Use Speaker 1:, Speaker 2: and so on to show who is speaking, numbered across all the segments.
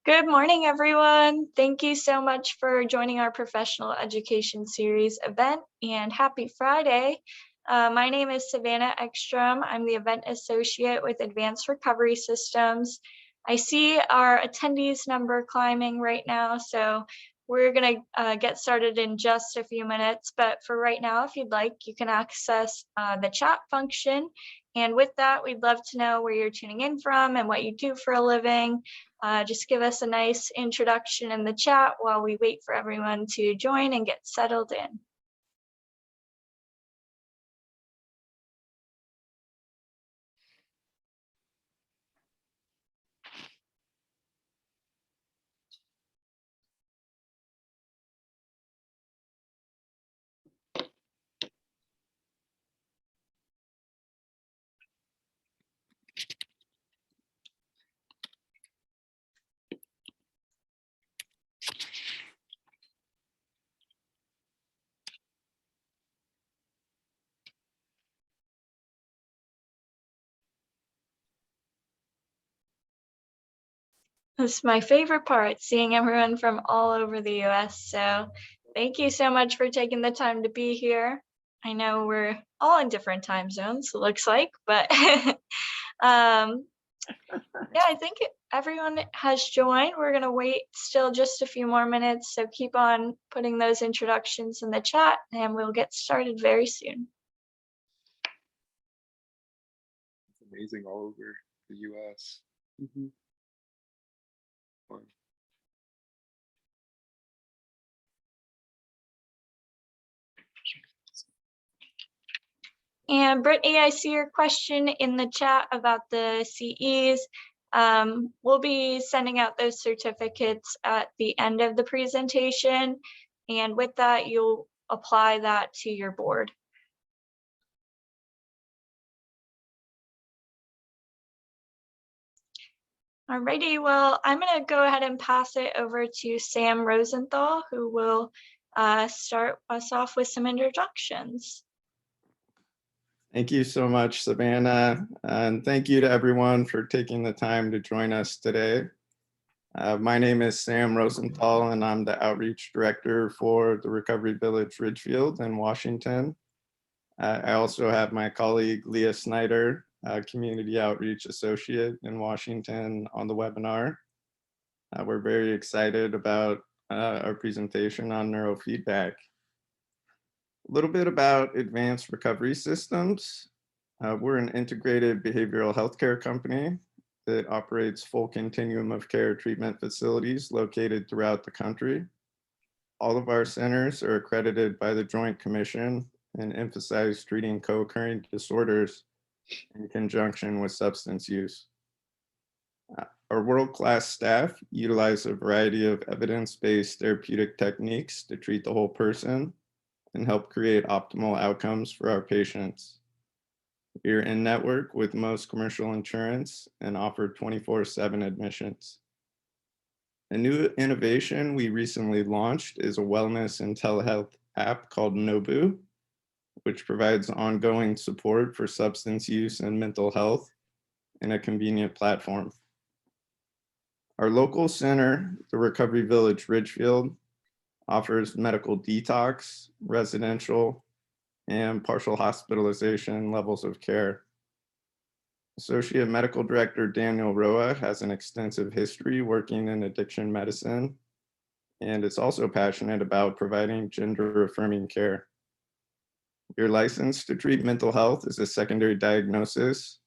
Speaker 1: Good morning, everyone. Thank you so much for joining our professional education series event, and happy Friday. My name is Savannah Ekstrom. I'm the event associate with Advanced Recovery Systems. I see our attendees number climbing right now, so we're going to get started in just a few minutes. But for right now, if you'd like, you can access the chat function. And with that, we'd love to know where you're tuning in from and what you do for a living. Just give us a nice introduction in the chat while we wait for everyone to join and get settled in. This is my favorite part, seeing everyone from all over the US. So thank you so much for taking the time to be here. I know we're all in different time zones, it looks like, but yeah, I think everyone has joined. We're gonna wait still just a few more minutes, so keep on putting those introductions in the chat and we'll get started very soon.
Speaker 2: It's amazing all over the US. Fun.
Speaker 1: And Brittany, I see your question in the chat about the CEs. We'll be sending out those certificates at the end of the presentation. And with that, you'll apply that to your board. Alrighty, well, I'm gonna go ahead and pass it over to Sam Rosenthal, who will start us off with some introductions.
Speaker 3: Thank you so much, Savannah, and thank you to everyone for taking the time to join us today. My name is Sam Rosenthal, and I'm the Outreach Director for the Recovery Village Ridgefield in Washington. I also have my colleague, Leah Snyder, Community Outreach Associate in Washington, on the webinar. We're very excited about our presentation on neurofeedback. A little bit about Advanced Recovery Systems. We're an integrated behavioral healthcare company that operates full continuum of care treatment facilities located throughout the country. All of our centers are accredited by the Joint Commission and emphasize treating co-occurring disorders in conjunction with substance use. Our world-class staff utilize a variety of evidence-based therapeutic techniques to treat the whole person and help create optimal outcomes for our patients. We're in network with most commercial insurance and offer 24/7 admissions. A new innovation we recently launched is a wellness and telehealth app called Nobu, which provides ongoing support for substance use and mental health in a convenient platform. Our local center, the Recovery Village Ridgefield, offers medical detox, residential, and partial hospitalization levels of care. Associate Medical Director Daniel Roa has an extensive history working in addiction medicine and is also passionate about providing gender-affirming care. Your license to treat mental health is a secondary diagnosis,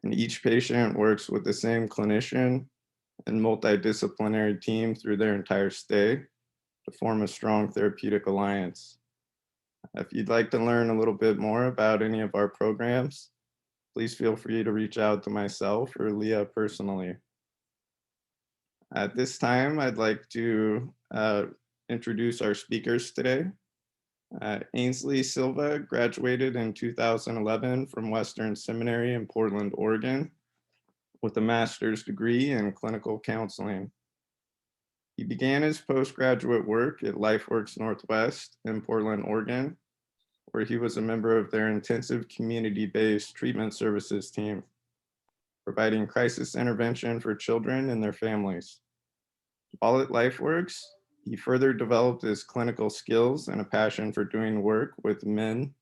Speaker 3: and each patient works with the same clinician and multidisciplinary team through their entire stay to form a strong therapeutic alliance. If you'd like to learn a little bit more about any of our programs, please feel free to reach out to myself or Leah personally. At this time, I'd like to introduce our speakers today. Aynsley Silva graduated in 2011 from Western Seminary in Portland, Oregon, with a master's degree in clinical counseling. He began his postgraduate work at LifeWorks Northwest in Portland, Oregon, where he was a member of their intensive community-based treatment services team, providing crisis intervention for children and their families. While at LifeWorks, he further developed his clinical skills and a passion for doing work with men,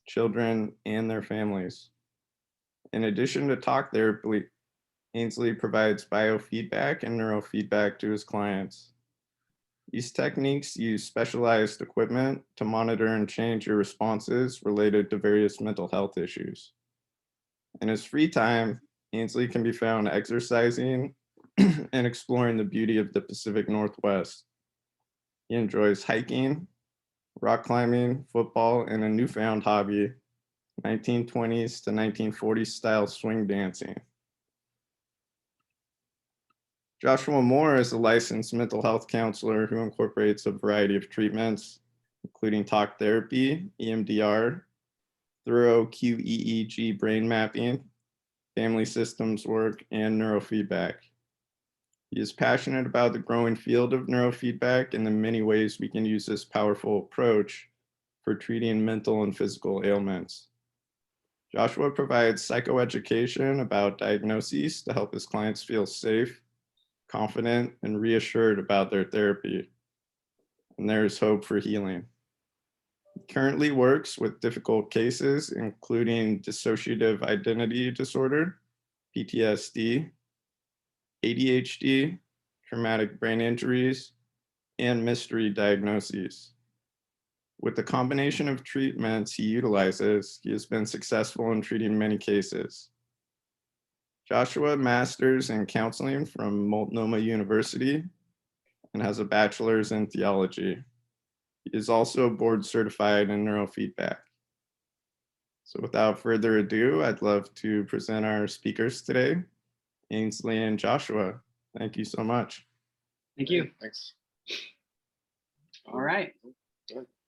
Speaker 3: children, and their families. In addition to talk therapy, Aynsley provides biofeedback and neurofeedback to his clients. These techniques use specialized equipment to monitor and change your responses related to various mental health issues. In his free time, Aynsley can be found exercising and exploring the beauty of the Pacific Northwest. He enjoys hiking, rock climbing, football, and a newfound hobby, 1920s to 1940s style swing dancing. Joshua Moore is a licensed mental health counselor who incorporates a variety of treatments, including talk therapy, EMDR, thorough QEEG brain mapping, family systems work, and neurofeedback. He is passionate about the growing field of neurofeedback and the many ways we can use this powerful approach for treating mental and physical ailments. Joshua provides psychoeducation about diagnoses to help his clients feel safe, confident, and reassured about their therapy. And there is hope for healing. He currently works with difficult cases, including dissociative identity disorder, PTSD, ADHD, traumatic brain injuries, and mystery diagnoses. With the combination of treatments he utilizes, he has been successful in treating many cases. Joshua masters in counseling from Multnomah University and has a bachelor's in theology. He is also board certified in neurofeedback. So without further ado, I'd love to present our speakers today, Aynsley and Joshua. Thank you so much.
Speaker 4: Thank you.
Speaker 2: Thanks.
Speaker 4: All right.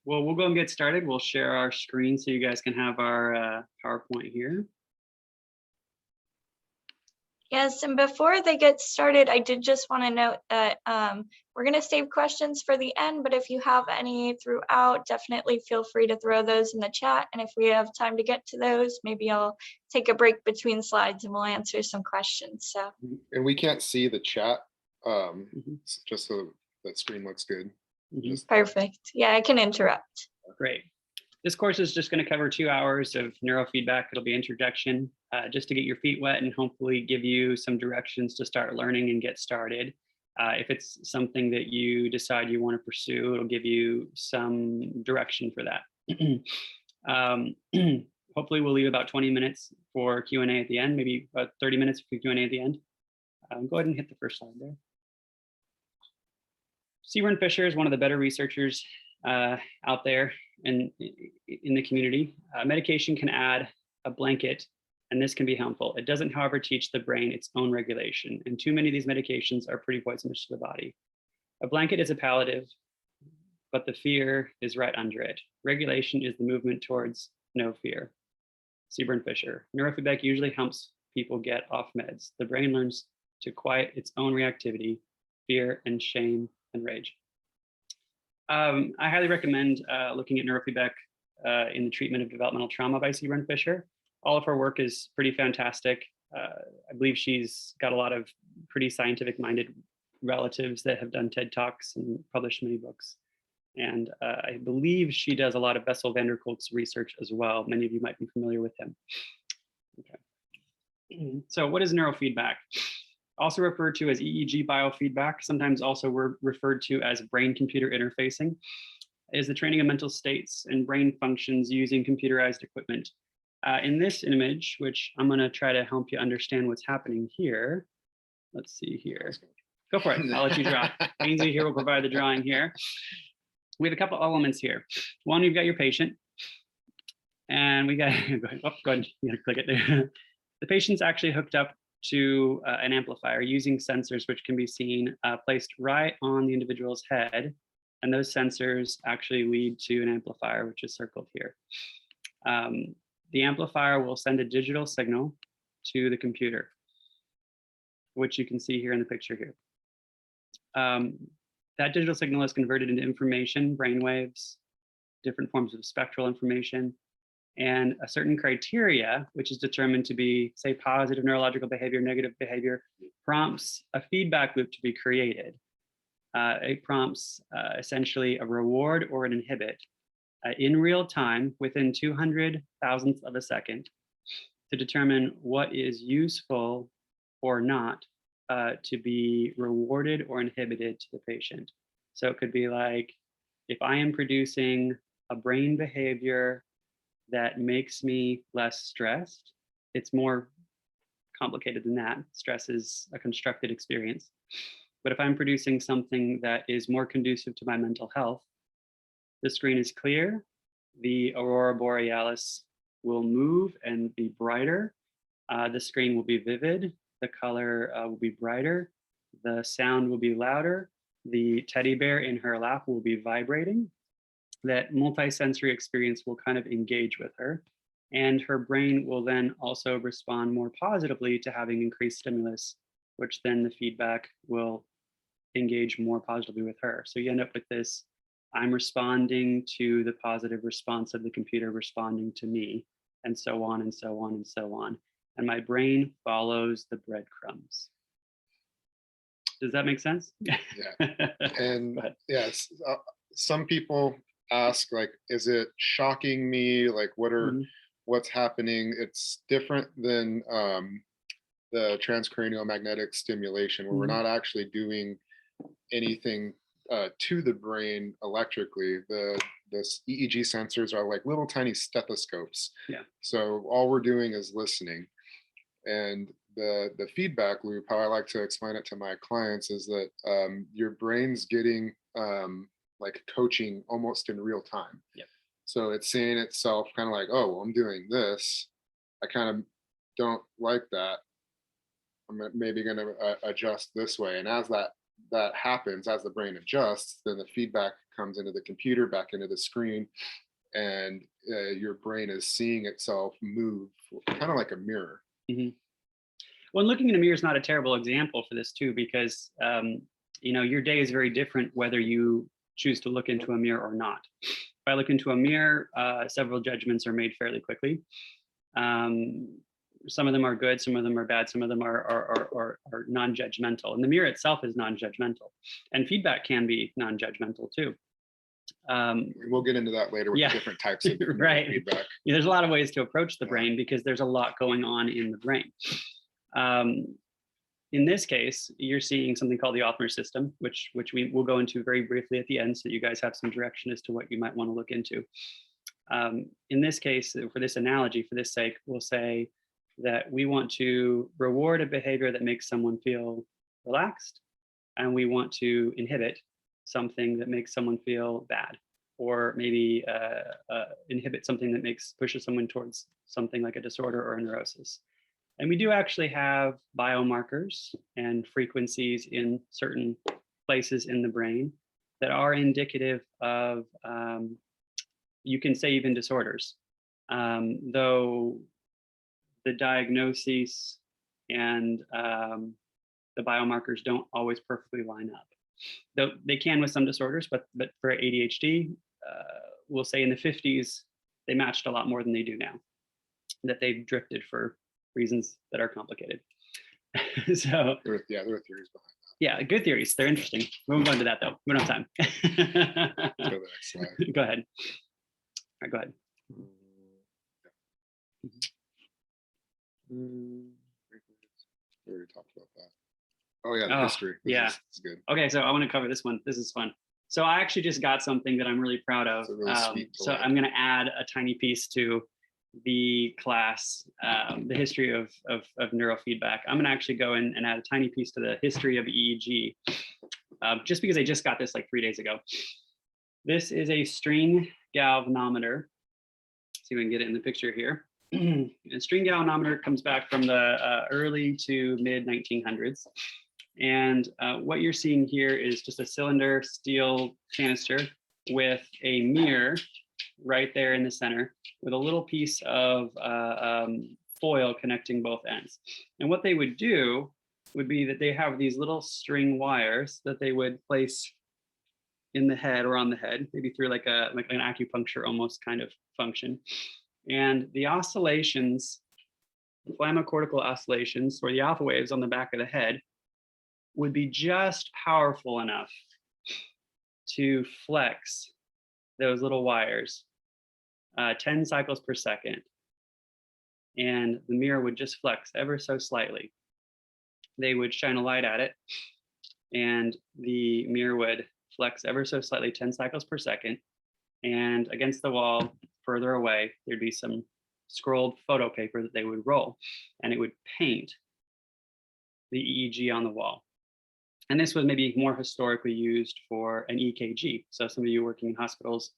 Speaker 4: Well, we'll go and get started. We'll share our screen so you guys can have our PowerPoint here.
Speaker 1: Yes, and before they get started, I did just want to note that we're going to save questions for the end, but if you have any throughout, definitely feel free to throw those in the chat. And if we have time to get to those, maybe I'll take a break between slides and we'll answer some questions. So.
Speaker 2: And we can't see the chat, just so that screen looks good.
Speaker 1: Perfect. Yeah, I can interrupt.
Speaker 4: Great. This course is just going to cover 2 hours of neurofeedback. It'll be introduction, just to get your feet wet and hopefully give you some directions to start learning and get started. If it's something that you decide you want to pursue, it'll give you some direction for that. Hopefully we'll leave about 20 minutes for Q&A at the end, maybe about 30 minutes for Q&A at the end. Go ahead and hit the first slide there. Seaborn Fisher is one of the better researchers out there in the community. Medication can add a blanket, and this can be harmful. It doesn't, however, teach the brain its own regulation, and too many of these medications are pretty poisonous to the body. A blanket is a palliative, but the fear is right under it. Regulation is the movement towards no fear. Seaborn Fisher. Neurofeedback usually helps people get off meds. The brain learns to quiet its own reactivity, fear, and shame and rage. I highly recommend looking at neurofeedback in the treatment of developmental trauma by Seaborn Fisher. All of her work is pretty fantastic. I believe she's got a lot of pretty scientific-minded relatives that have done TED Talks and published many books. And I believe she does a lot of Bessel van der Kolk's research as well. Many of you might be familiar with him. Okay. So what is neurofeedback? Also referred to as EEG biofeedback, sometimes also referred to as brain-computer interfacing, is the training of mental states and brain functions using computerized equipment. In this image, which I'm going to try to help you understand what's happening here, let's see here. Go for it. I'll let you draw. Aynsley here will provide the drawing here. We have a couple elements here. One, you've got your patient. And we got, go ahead, you gotta click it there. The patient's actually hooked up to an amplifier using sensors which can be seen placed right on the individual's head. And those sensors actually lead to an amplifier, which is circled here. The amplifier will send a digital signal to the computer, which you can see here in the picture here. That digital signal is converted into information, brainwaves, different forms of spectral information, and a certain criteria, which is determined to be, say, positive neurological behavior, negative behavior, prompts a feedback loop to be created. It prompts essentially a reward or an inhibit in real time within 200 thousandths of a second to determine what is useful or not to be rewarded or inhibited to the patient. So it could be like, if I am producing a brain behavior that makes me less stressed, it's more complicated than that. Stress is a constructed experience. But if I'm producing something that is more conducive to my mental health, the screen is clear, the aurora borealis will move and be brighter, the screen will be vivid, the color will be brighter, the sound will be louder, the teddy bear in her lap will be vibrating. That multisensory experience will kind of engage with her, and her brain will then also respond more positively to having increased stimulus, which then the feedback will engage more positively with her. So you end up with this, I'm responding to the positive response of the computer responding to me, and so on and so on and so on. And my brain follows the breadcrumbs. Does that make sense?
Speaker 2: Yeah. And yes, some people ask, like, is it shocking me? Like, what's happening? It's different than the transcranial magnetic stimulation, where we're not actually doing anything to the brain electrically. The EEG sensors are like little tiny stethoscopes. Yeah. So all we're doing is listening. And the feedback loop, how I like to explain it to my clients, is that your brain's getting like coaching almost in real time. Yeah. So it's seeing itself kind of like, oh, well, I'm doing this. I kind of don't like that. I'm maybe going to adjust this way. And as that happens, as the brain adjusts, then the feedback comes into the computer, back into the screen, and your brain is seeing itself move kind of like a mirror.
Speaker 4: Mm-hmm. Well, looking in a mirror is not a terrible example for this too, because you know, your day is very different whether you choose to look into a mirror or not. If I look into a mirror, several judgments are made fairly quickly. Some of them are good, some of them are bad, some of them are non-judgmental. And the mirror itself is non-judgmental, and feedback can be non-judgmental too.
Speaker 2: We'll get into that later with the different types of
Speaker 4: right.
Speaker 2: feedback.
Speaker 4: Yeah, there's a lot of ways to approach the brain because there's a lot going on in the brain. In this case, you're seeing something called the Othmer system, which we will go into very briefly at the end, so you guys have some direction as to what you might want to look into. In this case, for this analogy, for this sake, we'll say that we want to reward a behavior that makes someone feel relaxed, and we want to inhibit something that makes someone feel bad, or maybe inhibit something that pushes someone towards something like a disorder or a neurosis. And we do actually have biomarkers and frequencies in certain places in the brain that are indicative of, you can say, even disorders, though the diagnoses and the biomarkers don't always perfectly line up. Though they can with some disorders, but for ADHD, we'll say in the 50s, they matched a lot more than they do now, that they've drifted for reasons that are complicated. So
Speaker 2: there are theories behind that.
Speaker 4: Yeah, good theories. They're interesting. We won't go into that though. We don't have time.
Speaker 2: Let's go to the next slide.
Speaker 4: Go ahead. All right, go ahead.
Speaker 2: We already talked about that. Oh yeah, the history. This is good.
Speaker 4: Okay, so I want to cover this one. This is fun. So I actually just got something that I'm really proud of.
Speaker 2: Really sweet
Speaker 4: so I'm going to add a tiny piece to the class, the history of neurofeedback. I'm gonna actually go in and add a tiny piece to the history of EEG, just because I just got this like 3 days ago. This is a string galvanometer. See if we can get it in the picture here. A string galvanometer comes back from the early to mid 1900s. And what you're seeing here is just a cylinder steel canister with a mirror right there in the center with a little piece of foil connecting both ends. And what they would do would be that they have these little string wires that they would place in the head or on the head, maybe through like an acupuncture almost kind of function. And the oscillations, the thalamocortical oscillations, or the alpha waves on the back of the head, would be just powerful enough to flex those little wires 10 cycles per second. And the mirror would just flex ever so slightly. They would shine a light at it, and the mirror would flex ever so slightly 10 cycles per second. And against the wall, further away, there'd be some scrolled photo paper that they would roll, and it would paint the EEG on the wall. And this was maybe more historically used for an EKG. So some of you working in hospitals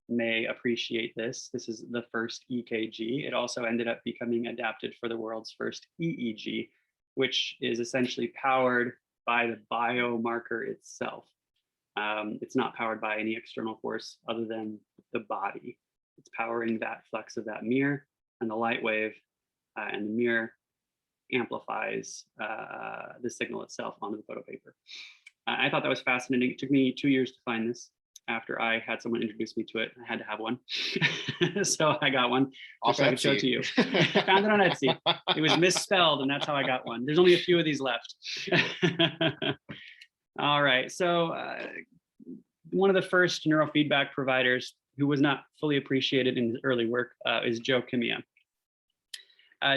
Speaker 4: may appreciate this. This is the first EKG. It also ended up becoming adapted for the world's first EEG, which is essentially powered by the biomarker itself. It's not powered by any external force other than the body. It's powering that flex of that mirror and the light wave, and the mirror amplifies the signal itself onto the photo paper. I thought that was fascinating. It took me 2 years to find this. After I had someone introduce me to it, I had to have one. So I got one, so I could show it to you. Found it on Etsy. It was misspelled, and that's how I got one. There's only a few of these left. All right, so one of the first neurofeedback providers who was not fully appreciated in his early work is Joe Kamiya.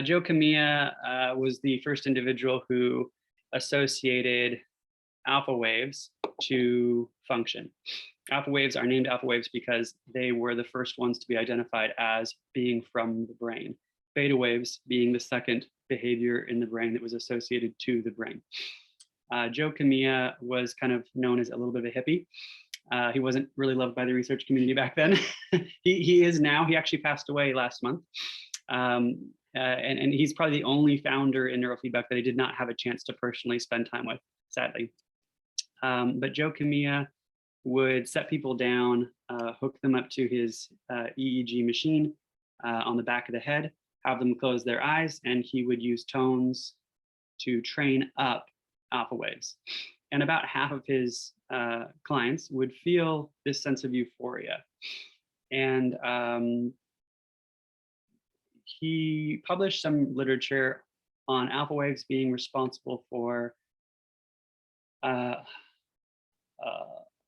Speaker 4: Joe Kamiya was the first individual who associated alpha waves to function. Alpha waves are named alpha waves because they were the first ones to be identified as being from the brain. Beta waves being the second behavior in the brain that was associated to the brain. Joe Kamiya was kind of known as a little bit of a hippie. He wasn't really loved by the research community back then. He is now. He actually passed away last month. And he's probably the only founder in neurofeedback that I did not have a chance to personally spend time with, sadly. But Joe Kamiya would set people down, hook them up to his EEG machine on the back of the head, have them close their eyes, and he would use tones to train up alpha waves. And about half of his clients would feel this sense of euphoria. And he published some literature on alpha waves being responsible for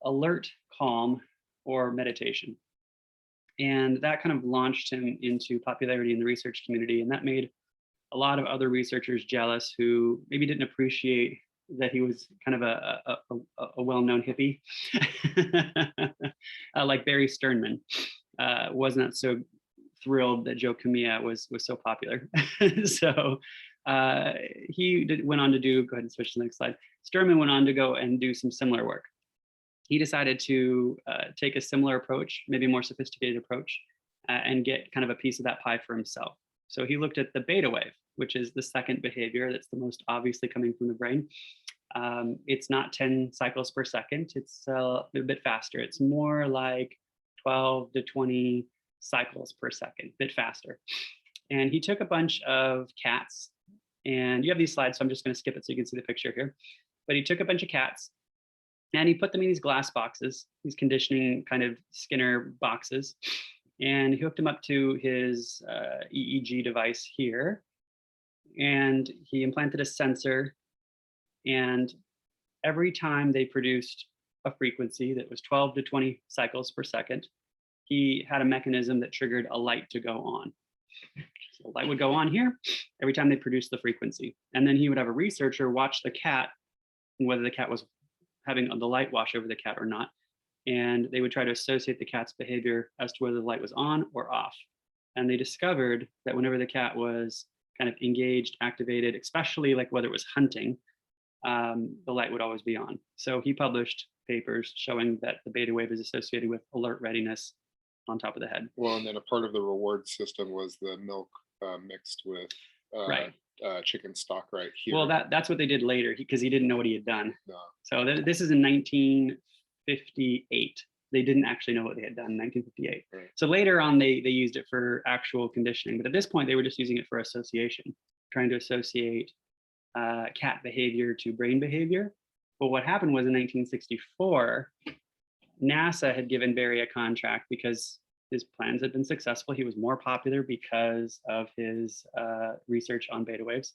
Speaker 4: alert, calm, or meditation. And that kind of launched him into popularity in the research community. And that made a lot of other researchers jealous who maybe didn't appreciate that he was kind of a well-known hippie. Like Barry Sternman was not so thrilled that Joe Kamiya was so popular. So he went on to do, go ahead and switch to the next slide. Sternman went on to go and do some similar work. He decided to take a similar approach, maybe a more sophisticated approach, and get kind of a piece of that pie for himself. So he looked at the beta wave, which is the second behavior that's the most obviously coming from the brain. It's not 10 cycles per second. It's a bit faster. It's more like 12 to 20 cycles per second, a bit faster. And he took a bunch of cats, and you have these slides, so I'm just going to skip it so you can see the picture here. But he took a bunch of cats, and he put them in these glass boxes, these conditioning kind of Skinner boxes, and he hooked them up to his EEG device here. And he implanted a sensor, and every time they produced a frequency that was 12 to 20 cycles per second, he had a mechanism that triggered a light to go on. So the light would go on here every time they produced the frequency. And then he would have a researcher watch the cat, whether the cat was having the light wash over the cat or not. And they would try to associate the cat's behavior as to whether the light was on or off. And they discovered that whenever the cat was kind of engaged, activated, especially like whether it was hunting, the light would always be on. So he published papers showing that the beta wave is associated with alert readiness on top of the head.
Speaker 2: Well, and then a part of the reward system was the milk mixed with
Speaker 4: Right.
Speaker 2: Chicken stock right here.
Speaker 4: Well, that's what they did later because he didn't know what he had done.
Speaker 2: No.
Speaker 4: So this is in 1958. They didn't actually know what they had done in 1958.
Speaker 2: Right.
Speaker 4: So later on, they used it for actual conditioning. But at this point, they were just using it for association, trying to associate cat behavior to brain behavior. But what happened was in 1964, NASA had given Barry a contract because his plans had been successful. He was more popular because of his research on beta waves.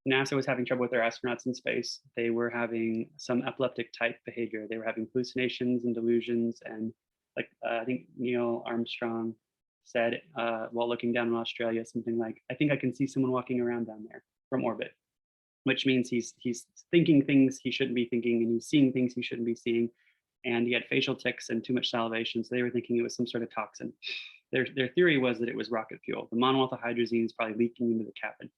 Speaker 4: NASA was having trouble with their astronauts in space. They were having some epileptic type behavior. They were having hallucinations and delusions. And like I think Neil Armstrong said while looking down in Australia, something like, I think I can see someone walking around down there from orbit, which means he's thinking things he shouldn't be thinking and he's seeing things he shouldn't be seeing. And he had facial tics and too much salivation. So they were thinking it was some sort of toxin. Their theory was that it was rocket fuel. The monomethyl hydrazine is probably leaking into the cabin.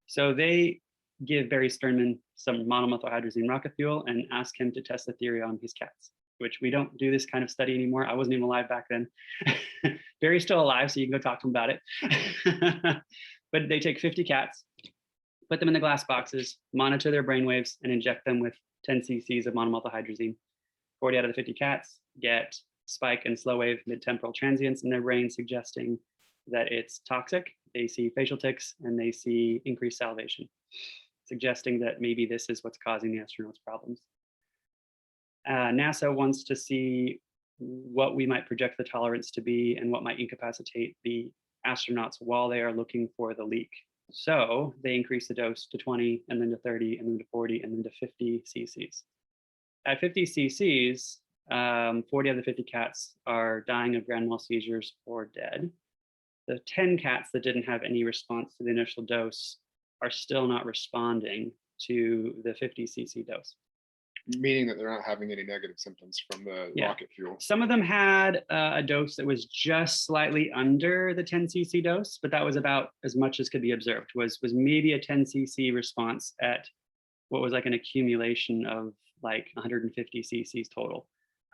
Speaker 4: So they give Barry Sternman some monomethyl hydrazine rocket fuel and ask him to test the theory on his cats, which we don't do this kind of study anymore. I wasn't even alive back then. Barry's still alive, so you can go talk to him about it. But they take 50 cats, put them in the glass boxes, monitor their brainwaves, and inject them with 10 cc's of monomethyl hydrazine. 40 out of the 50 cats get spike and slow wave mid-temporal transients in their brain, suggesting that it's toxic. They see facial tics and they see increased salivation, suggesting that maybe this is what's causing the astronauts' problems. NASA wants to see what we might project the tolerance to be and what might incapacitate the astronauts while they are looking for the leak. So they increase the dose to 20 and then to 30 and then to 40 and then to 50 cc's. At 50 cc's, 40 of the 50 cats are dying of grand mal seizures or dead. The 10 cats that didn't have any response to the initial dose are still not responding to the 50 cc dose.
Speaker 2: Meaning that they're not having any negative symptoms from the rocket fuel.
Speaker 4: Some of them had a dose that was just slightly under the 10 cc dose, but that was about as much as could be observed, was maybe a 10 cc response at what was like an accumulation of like 150 cc's total.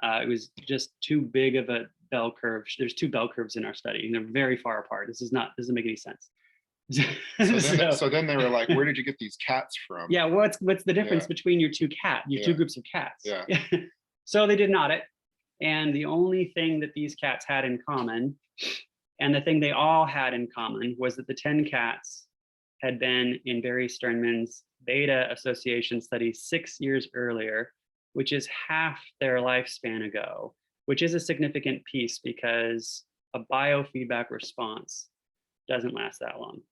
Speaker 4: It was just too big of a bell curve. There's two bell curves in our study, and they're very far apart. Doesn't make any sense.
Speaker 2: So then they were like, where did you get these cats from?
Speaker 4: Yeah, what's the difference between your two groups of cats?
Speaker 2: Yeah.
Speaker 4: So they did an audit, and the only thing that these cats had in common, and the thing they all had in common, was that the 10 cats had been in Barry Sternman's beta association study 6 years earlier, which is half their lifespan ago, which is a significant piece because a biofeedback response doesn't last that long.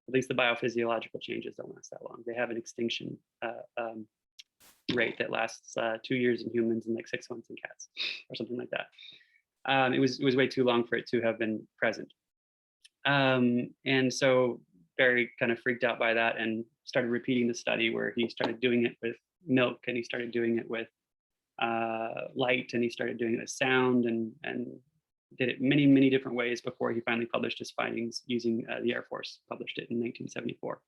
Speaker 4: At least the biophysiological changes don't last that long. They have an extinction rate that lasts 2 years in humans and like 6 months in cats, or something like that. It was way too long for it to have been present. And so Barry kind of freaked out by that and started repeating the study, where he started doing it with milk, and he started doing it with light, and he started doing it with sound, and did it many different ways before he finally published his findings using the Air Force. Published it in 1974.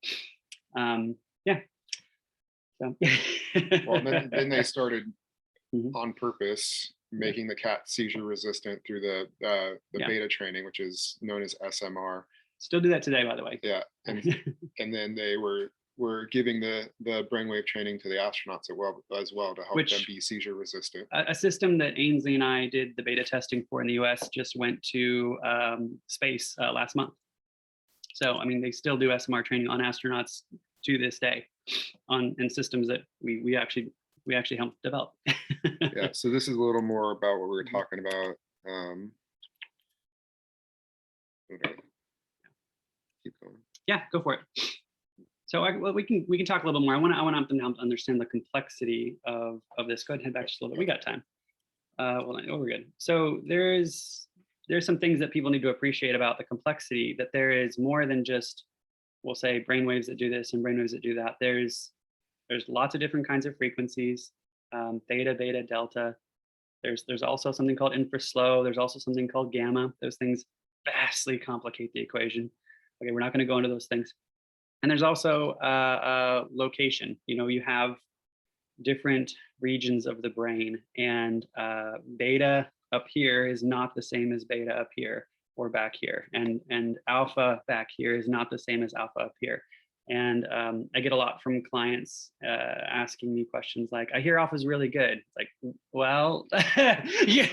Speaker 4: So
Speaker 2: Well, then they started on purpose making the cat seizure resistant through the beta training, which is known as SMR.
Speaker 4: Still do that today, by the way.
Speaker 2: Yeah, and then they were giving the brainwave training to the astronauts as well to help them be seizure resistant.
Speaker 4: A system that Aynsley and I did the beta testing for in the US just went to space last month. So, I mean, they still do SMR training on astronauts to this day in systems that we actually helped develop.
Speaker 2: Yeah, so this is a little more about what we were talking about. Keep going.
Speaker 4: Yeah, go for it. So we can talk a little bit more. I want them to understand the complexity of this. Go ahead and head back just a little bit. We got time. We're good. So there's some things that people need to appreciate about the complexity, that there is more than just, we'll say, brainwaves that do this and brainwaves that do that. There's lots of different kinds of frequencies, theta, beta, delta. There's also something called infraslow. There's also something called gamma. Those things vastly complicate the equation. Okay, we're not going to go into those things. And there's also location. You have different regions of the brain, and beta up here is not the same as beta up here or back here, and alpha back here is not the same as alpha up here. And I get a lot from clients asking me questions like, I hear alpha is really good. It's like, well, yeah.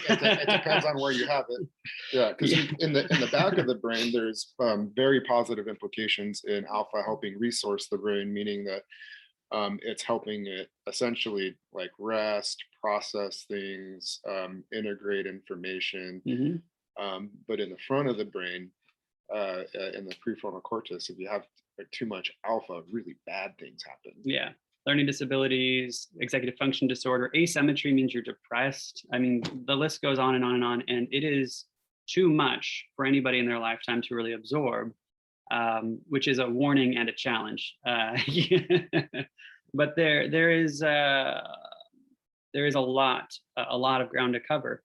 Speaker 2: It depends on where you have it. Yeah, because in the back of the brain, there's very positive implications in alpha helping resource the brain, meaning that it's helping it essentially like rest, process things, integrate information. But in the front of the brain, in the prefrontal cortex, if you have too much alpha, really bad things happen.
Speaker 4: Yeah. Learning disabilities, executive function disorder, asymmetry means you're depressed. I mean, the list goes on and on and on. And it is too much for anybody in their lifetime to really absorb, which is a warning and a challenge. But there is a lot of ground to cover,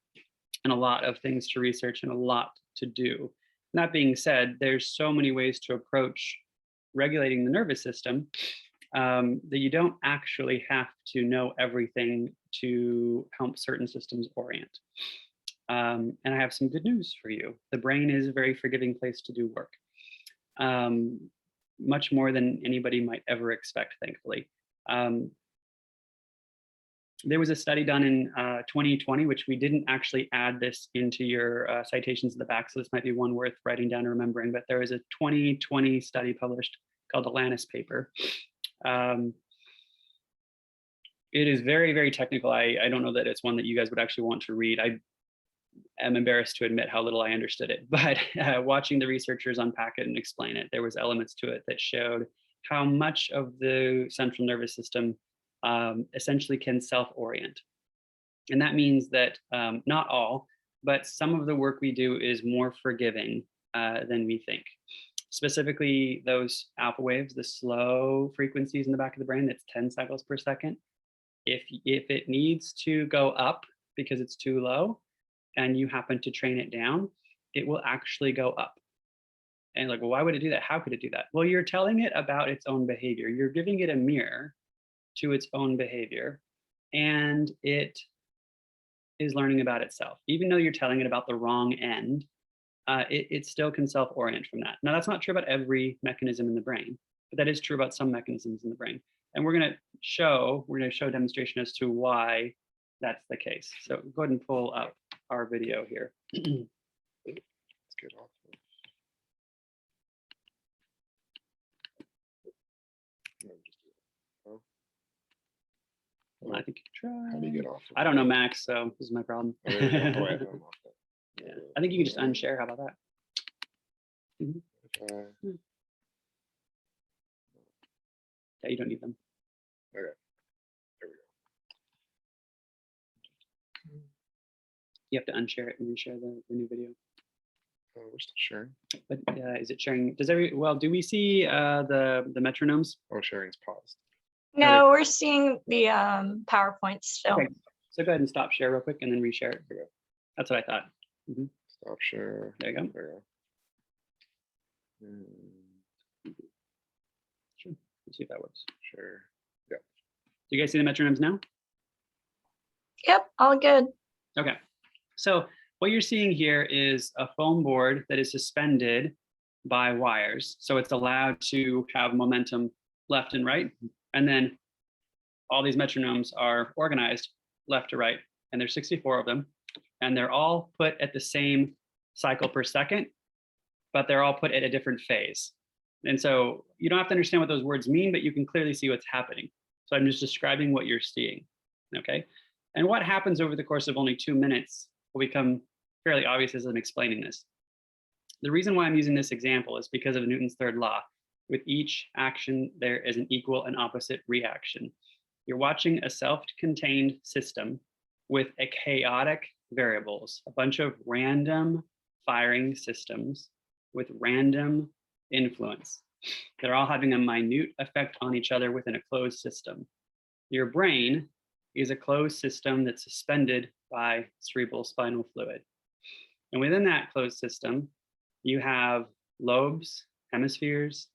Speaker 4: and a lot of things to research, and a lot to do. That being said, there's so many ways to approach regulating the nervous system that you don't actually have to know everything to help certain systems orient. And I have some good news for you. The brain is a very forgiving place to do work, much more than anybody might ever expect, thankfully. There was a study done in 2020, which we didn't actually add this into your citations at the back, so this might be one worth writing down and remembering, but there was a 2020 study published called the Lannis paper. It is very, very technical. I don't know that it's one that you guys would actually want to read. I am embarrassed to admit how little I understood it, but watching the researchers unpack it and explain it, there was elements to it that showed how much of the central nervous system essentially can self-orient. And that means that not all, but some of the work we do is more forgiving than we think. Specifically, those alpha waves, the slow frequencies in the back of the brain, that's 10 cycles per second. If it needs to go up because it's too low and you happen to train it down, it will actually go up. And like, well, why would it do that? How could it do that? Well, you're telling it about its own behavior. You're giving it a mirror to its own behavior, and it is learning about itself. Even though you're telling it about the wrong end, it still can self-orient from that. Now, that's not true about every mechanism in the brain, but that is true about some mechanisms in the brain. And we're going to show a demonstration as to why that's the case. So go ahead and pull up our video here.
Speaker 2: Let's get off.
Speaker 4: Well, I think you can try.
Speaker 2: How do you get off?
Speaker 4: I don't know Max, so this is my problem.
Speaker 2: Oh, there you go. Oh, wait, I'm off that.
Speaker 4: Yeah. I think you can just unshare. How about that? Yeah, you don't need them.
Speaker 2: Okay, there we go.
Speaker 4: You have to unshare it and reshare the new video.
Speaker 2: Oh, we're still sharing.
Speaker 4: But is it sharing? Do we see the metronomes?
Speaker 2: Oh, sharing's paused.
Speaker 1: No, we're seeing the PowerPoint still.
Speaker 4: Okay. So go ahead and stop share real quick and then reshare it.
Speaker 2: Okay.
Speaker 4: That's what I thought.
Speaker 2: Stop share.
Speaker 4: There you go.
Speaker 2: There you go.
Speaker 4: Sure. Let's see if that works.
Speaker 2: Share. Yeah.
Speaker 4: Do you guys see the metronomes now?
Speaker 1: Yep, all good.
Speaker 4: Okay. So what you're seeing here is a foam board that is suspended by wires. So it's allowed to have momentum left and right. And then all these metronomes are organized left to right. And there's 64 of them. And they're all put at the same cycle per second, but they're all put at a different phase. And so you don't have to understand what those words mean, but you can clearly see what's happening. So I'm just describing what you're seeing, okay? And what happens over the course of only 2 minutes will become fairly obvious as I'm explaining this. The reason why I'm using this example is because of Newton's third law. With each action, there is an equal and opposite reaction. You're watching a self-contained system with a chaotic variables, a bunch of random firing systems with random influence. They're all having a minute effect on each other within a closed system. Your brain is a closed system that's suspended by cerebral spinal fluid. And within that closed system, You have lobes, hemispheres,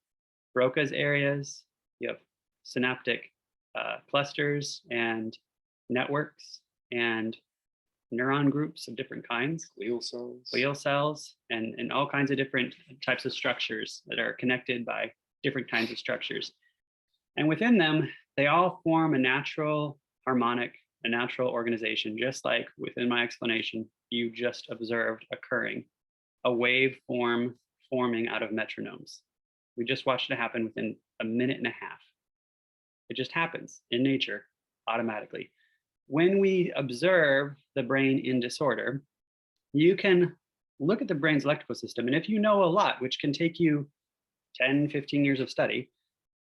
Speaker 4: Broca's areas, you have synaptic clusters and networks and neuron groups of different kinds, glial cells, and all kinds of different types of structures that are connected by different kinds of structures. And within them, they all form a natural harmonic, a natural organization, just like within my explanation, you just observed occurring, a waveform forming out of metronomes. We just watched it happen within a minute and a half. It just happens in nature automatically. When we observe the brain in disorder, you can look at the brain's electrical system. And if you know a lot, which can take you 10, 15 years of study,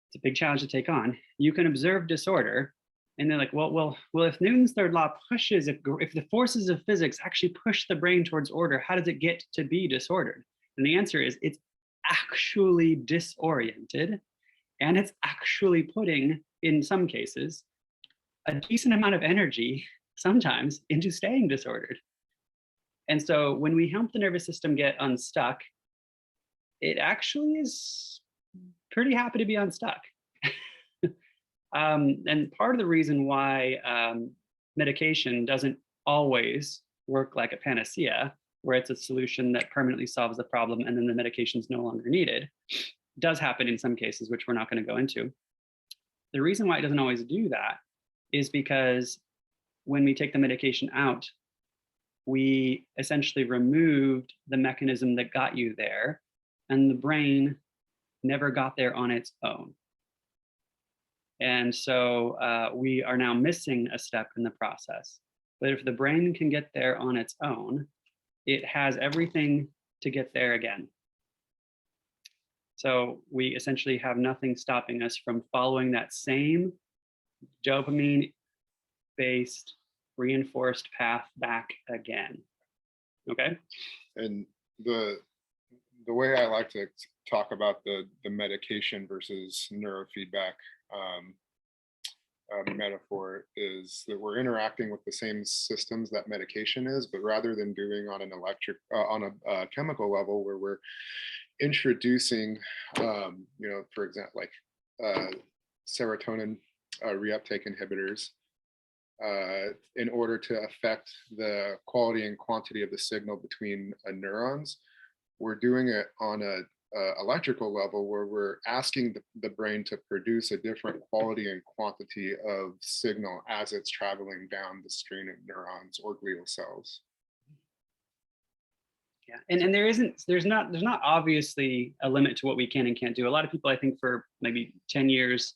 Speaker 4: it's a big challenge to take on. You can observe disorder and they're like, well, if Newton's third law pushes, if the forces of physics actually push the brain towards order, how does it get to be disordered? And the answer is it's actually disoriented, and it's actually putting, in some cases, a decent amount of energy sometimes into staying disordered. And so when we help the nervous system get unstuck, it actually is pretty happy to be unstuck. And part of the reason why medication doesn't always work like a panacea, where it's a solution that permanently solves the problem and then the medication is no longer needed, does happen in some cases, which we're not going to go into. The reason why it doesn't always do that is because when we take the medication out, we essentially removed the mechanism that got you there, and the brain never got there on its own. And so we are now missing a step in the process. But if the brain can get there on its own, it has everything to get there again. So we essentially have nothing stopping us from following that same dopamine-based reinforced path back again. Okay?
Speaker 2: And the way I like to talk about the medication versus neurofeedback metaphor is that we're interacting with the same systems that medication is, but rather than doing on an on a chemical level where we're introducing, for example, like serotonin reuptake inhibitors in order to affect the quality and quantity of the signal between neurons. We're doing it on a electrical level where we're asking the brain to produce a different quality and quantity of signal as it's traveling down the stream of neurons or glial cells.
Speaker 4: Yeah, and there's not obviously a limit to what we can and can't do. A lot of people, I think, for maybe 10 years,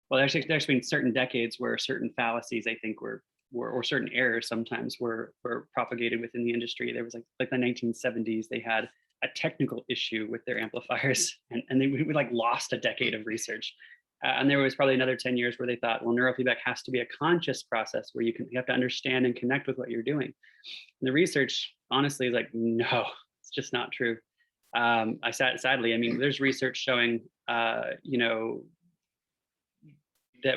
Speaker 4: well, there's been certain decades where certain fallacies, I think, were or certain errors sometimes were propagated within the industry. There was like the 1970s, they had a technical issue with their amplifiers, and we like lost a decade of research. And there was probably another 10 years where they thought, well, neurofeedback has to be a conscious process where you have to understand and connect with what you're doing. And the research, honestly, is like, no, it's just not true. Sadly, I mean, there's research showing, that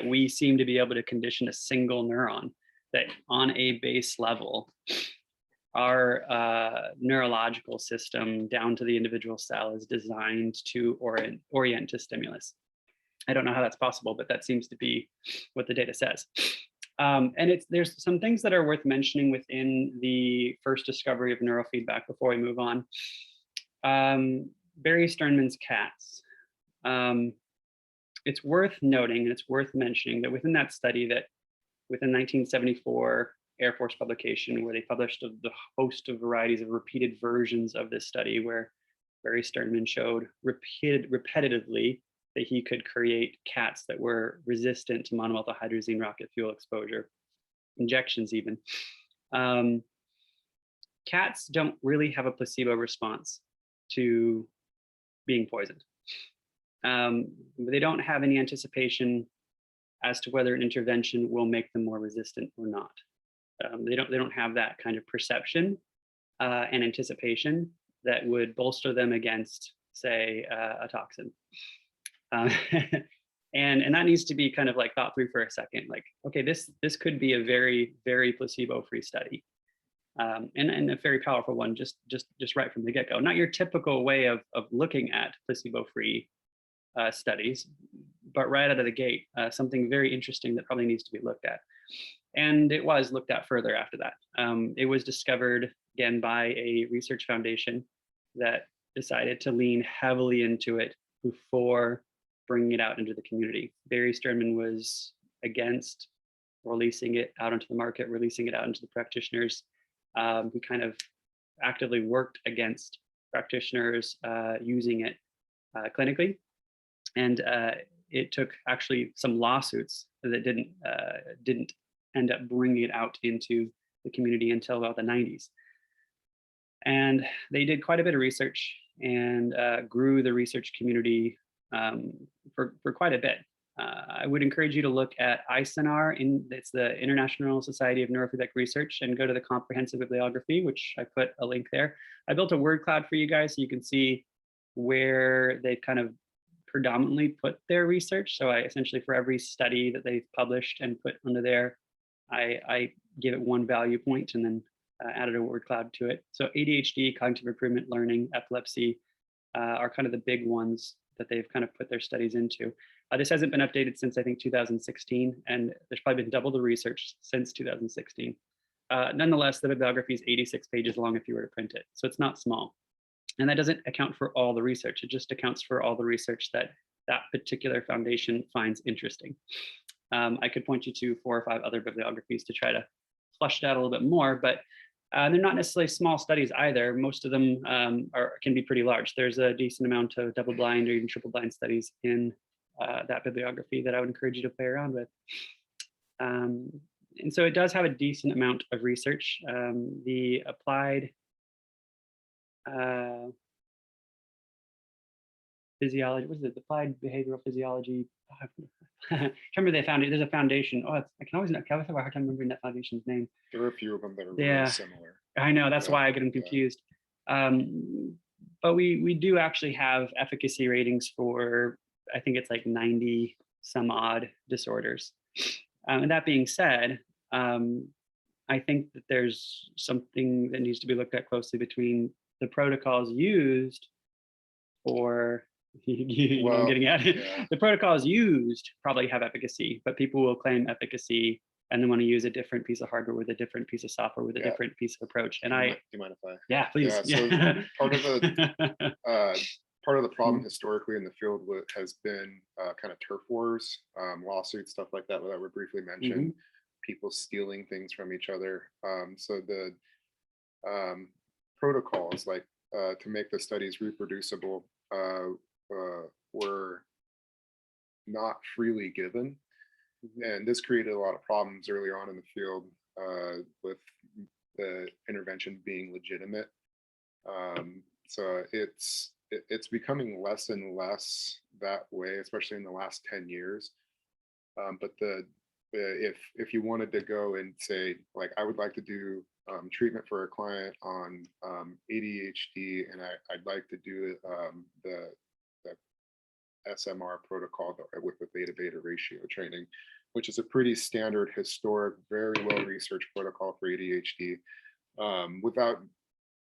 Speaker 4: we seem to be able to condition a single neuron, that on a base level, our neurological system down to the individual cell is designed to orient to stimulus. I don't know how that's possible, but that seems to be what the data says. And there's some things that are worth mentioning within the first discovery of neurofeedback before we move on. Barry Sternman's cats. It's worth noting and it's worth mentioning that within that study, that within 1974 Air Force publication, where they published the host of varieties of repeated versions of this study, where Barry Sternman showed repetitively that he could create cats that were resistant to monomethylhydrazine rocket fuel exposure, injections even. Cats don't really have a placebo response to being poisoned. They don't have any anticipation as to whether an intervention will make them more resistant or not. They don't have that kind of perception and anticipation that would bolster them against, say, a toxin. And that needs to be kind of like thought through for a second. Like, okay, this could be a very, very placebo-free study. and a very powerful one, just right from the get-go. Not your typical way of looking at placebo-free studies, but right out of the gate, something very interesting that probably needs to be looked at. And it was looked at further after that. It was discovered again by a research foundation that decided to lean heavily into it before bringing it out into the community. Barry Sternman was against releasing it out into the market, releasing it out into the practitioners. He kind of actively worked against practitioners using it clinically. And it took actually some lawsuits that didn't end up bringing it out into the community until about the 90s. And they did quite a bit of research and grew the research community for quite a bit. I would encourage you to look at ISNR, it's the International Society of Neurofeedback Research, and go to the comprehensive bibliography, which I put a link there. I built a word cloud for you guys so you can see where they've kind of predominantly put their research. So I essentially, for every study that they've published and put under there, I give it one value point and then added a word cloud to it. So ADHD, cognitive improvement, learning, epilepsy are kind of the big ones that they've kind of put their studies into. This hasn't been updated since I think 2016, and there's probably been double the research since 2016. Nonetheless, the bibliography is 86 pages long if you were to print it, so it's not small. And that doesn't account for all the research. It just accounts for all the research that that particular foundation finds interesting. I could point you to 4 or 5 other bibliographies to try to flush it out a little bit more, but they're not necessarily small studies either. Most of them can be pretty large. There's a decent amount of double-blind or even triple-blind studies in that bibliography that I would encourage you to play around with. And so it does have a decent amount of research. The applied physiology, what is it? Applied behavioral physiology. Remember they found it. There's a foundation. I can always have a hard time remembering that foundation's name.
Speaker 2: There are a few of them that are really similar.
Speaker 4: I know, that's why I get them confused. But we do actually have efficacy ratings for, I think it's like 90 some odd disorders. And that being said, I think that there's something that needs to be looked at closely between the protocols used for, you know, I'm getting at it. Yeah. The protocols used probably have efficacy, but people will claim efficacy and then want to use a different piece of hardware with a different piece of software with a different piece of approach. And
Speaker 2: do you mind if I?
Speaker 4: Yeah, please.
Speaker 2: Yeah, so part of the problem historically in the field has been kind of turf wars, lawsuits, stuff like that were briefly mentioned, people stealing things from each other. So the protocols, like to make the studies reproducible, were not freely given. And this created a lot of problems early on in the field with the intervention being legitimate. So it's becoming less and less that way, especially in the last 10 years. But if you wanted to go and say, like, I would like to do treatment for a client on ADHD, and I'd like to do the SMR protocol with the beta-beta ratio training, which is a pretty standard, historic, very well-researched protocol for ADHD. Without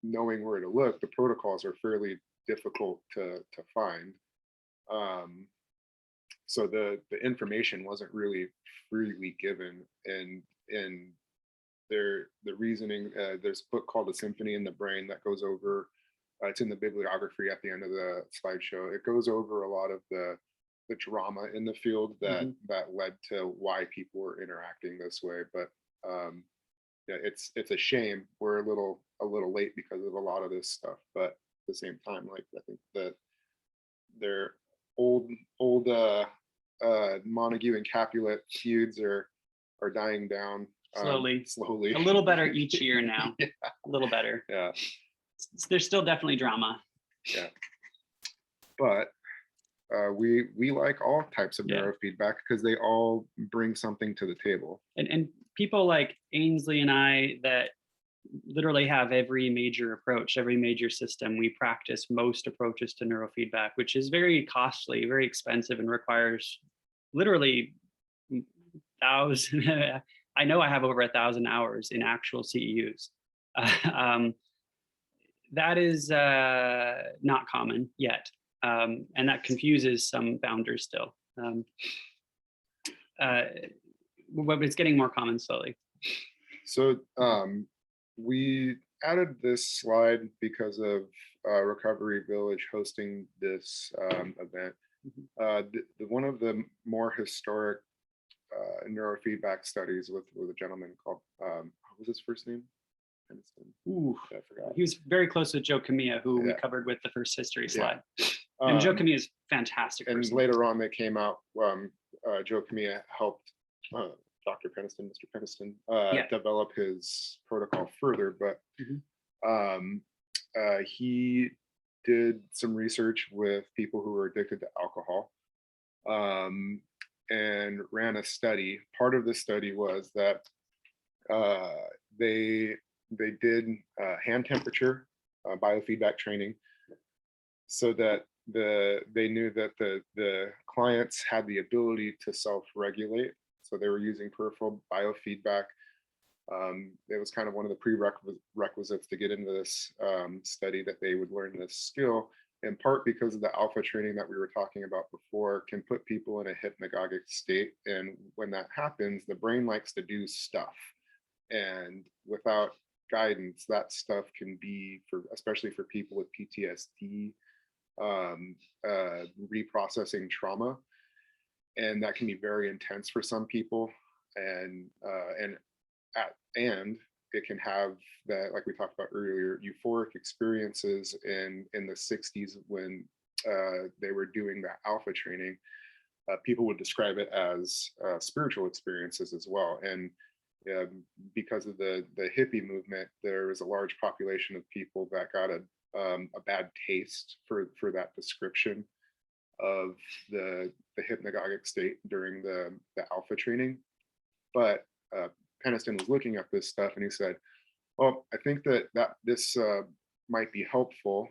Speaker 2: knowing where to look, the protocols are fairly difficult to find. So the information wasn't really freely given, and the reasoning, there's a book called The Symphony in the Brain that goes over, it's in the bibliography at the end of the slideshow. It goes over a lot of the drama in the field that led to why people were interacting this way. But yeah, it's a shame we're a little late because of a lot of this stuff. But at the same time, like, I think that their old Montague and Capulet feuds are dying down slowly.
Speaker 4: A little better each year now.
Speaker 2: Yeah.
Speaker 4: A little better.
Speaker 2: Yeah.
Speaker 4: There's still definitely drama.
Speaker 2: Yeah. But we like all types of neurofeedback because they all bring something to the table. And
Speaker 4: people like Aynsley and I that literally have every major approach, every major system. We practice most approaches to neurofeedback, which is very costly, very expensive, and requires literally thousands. I know I have over 1,000 hours in actual CEUs. That is not common yet, and that confuses some founders still. But it's getting more common slowly.
Speaker 2: So we added this slide because of Recovery Village hosting this event. One of the more historic neurofeedback studies with a gentleman called, what was his first name?
Speaker 4: Ooh,
Speaker 2: I forgot.
Speaker 4: he was very close to Joe Camilla, who we covered with the first history slide. And Joe Camilla is fantastic.
Speaker 2: And
Speaker 4: person.
Speaker 2: later on, they came out. Joe Camilla helped Dr. Peniston, Mr. Peniston, develop his protocol further. But he did some research with people who were addicted to alcohol, and ran a study. Part of the study was that they did hand temperature biofeedback training, so that they knew that the clients had the ability to self-regulate. So they were using peripheral biofeedback. It was kind of one of the prerequisites to get into this study, that they would learn this skill, in part because of the alpha training that we were talking about before, can put people in a hypnagogic state. And when that happens, the brain likes to do stuff. And without guidance, that stuff can be, especially for people with PTSD, reprocessing trauma, and that can be very intense for some people, and it can have that, like we talked about earlier, euphoric experiences in the 60s when they were doing that alpha training. People would describe it as spiritual experiences as well. And because of the hippie movement, there was a large population of people that got a bad taste for that description of the hypnagogic state during the alpha training. But Peniston was looking at this stuff, and he said, well, I think that this might be helpful.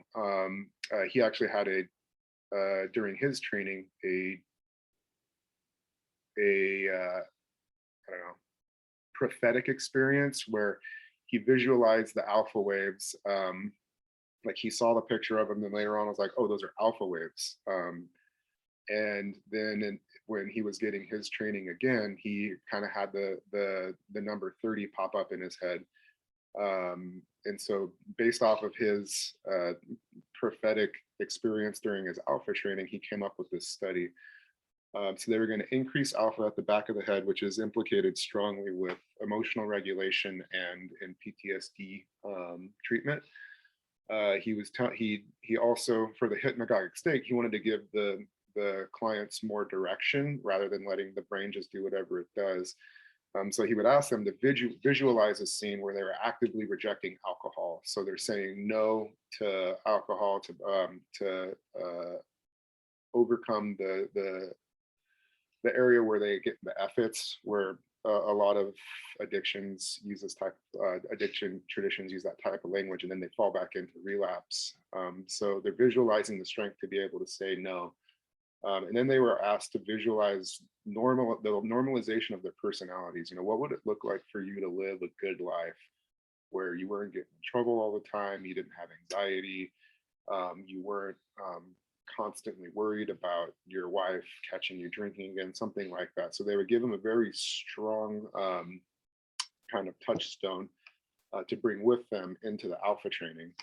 Speaker 2: He actually had during his training a I don't know, prophetic experience where he visualized the alpha waves. Like he saw the picture of them, and later on was like, oh, those are alpha waves. And then when he was getting his training again, he kind of had the number 30 pop up in his head. And so based off of his prophetic experience during his alpha training, he came up with this study. So they were going to increase alpha at the back of the head, which is implicated strongly with emotional regulation and in PTSD treatment. He also, for the hypnagogic state, he wanted to give the clients more direction rather than letting the brain just do whatever it does. So he would ask them to visualize a scene where they were actively rejecting alcohol. So they're saying no to alcohol to overcome the area where they get the F-its, where a lot of addictions use this type addiction traditions use that type of language, and then they fall back into relapse. So they're visualizing the strength to be able to say no. And then they were asked to visualize the normalization of their personalities. You know, what would it look like for you to live a good life where you weren't getting in trouble all the time, you didn't have anxiety, you weren't constantly worried about your wife catching you drinking again, something like that. So they would give them a very strong kind of touchstone to bring with them into the alpha training.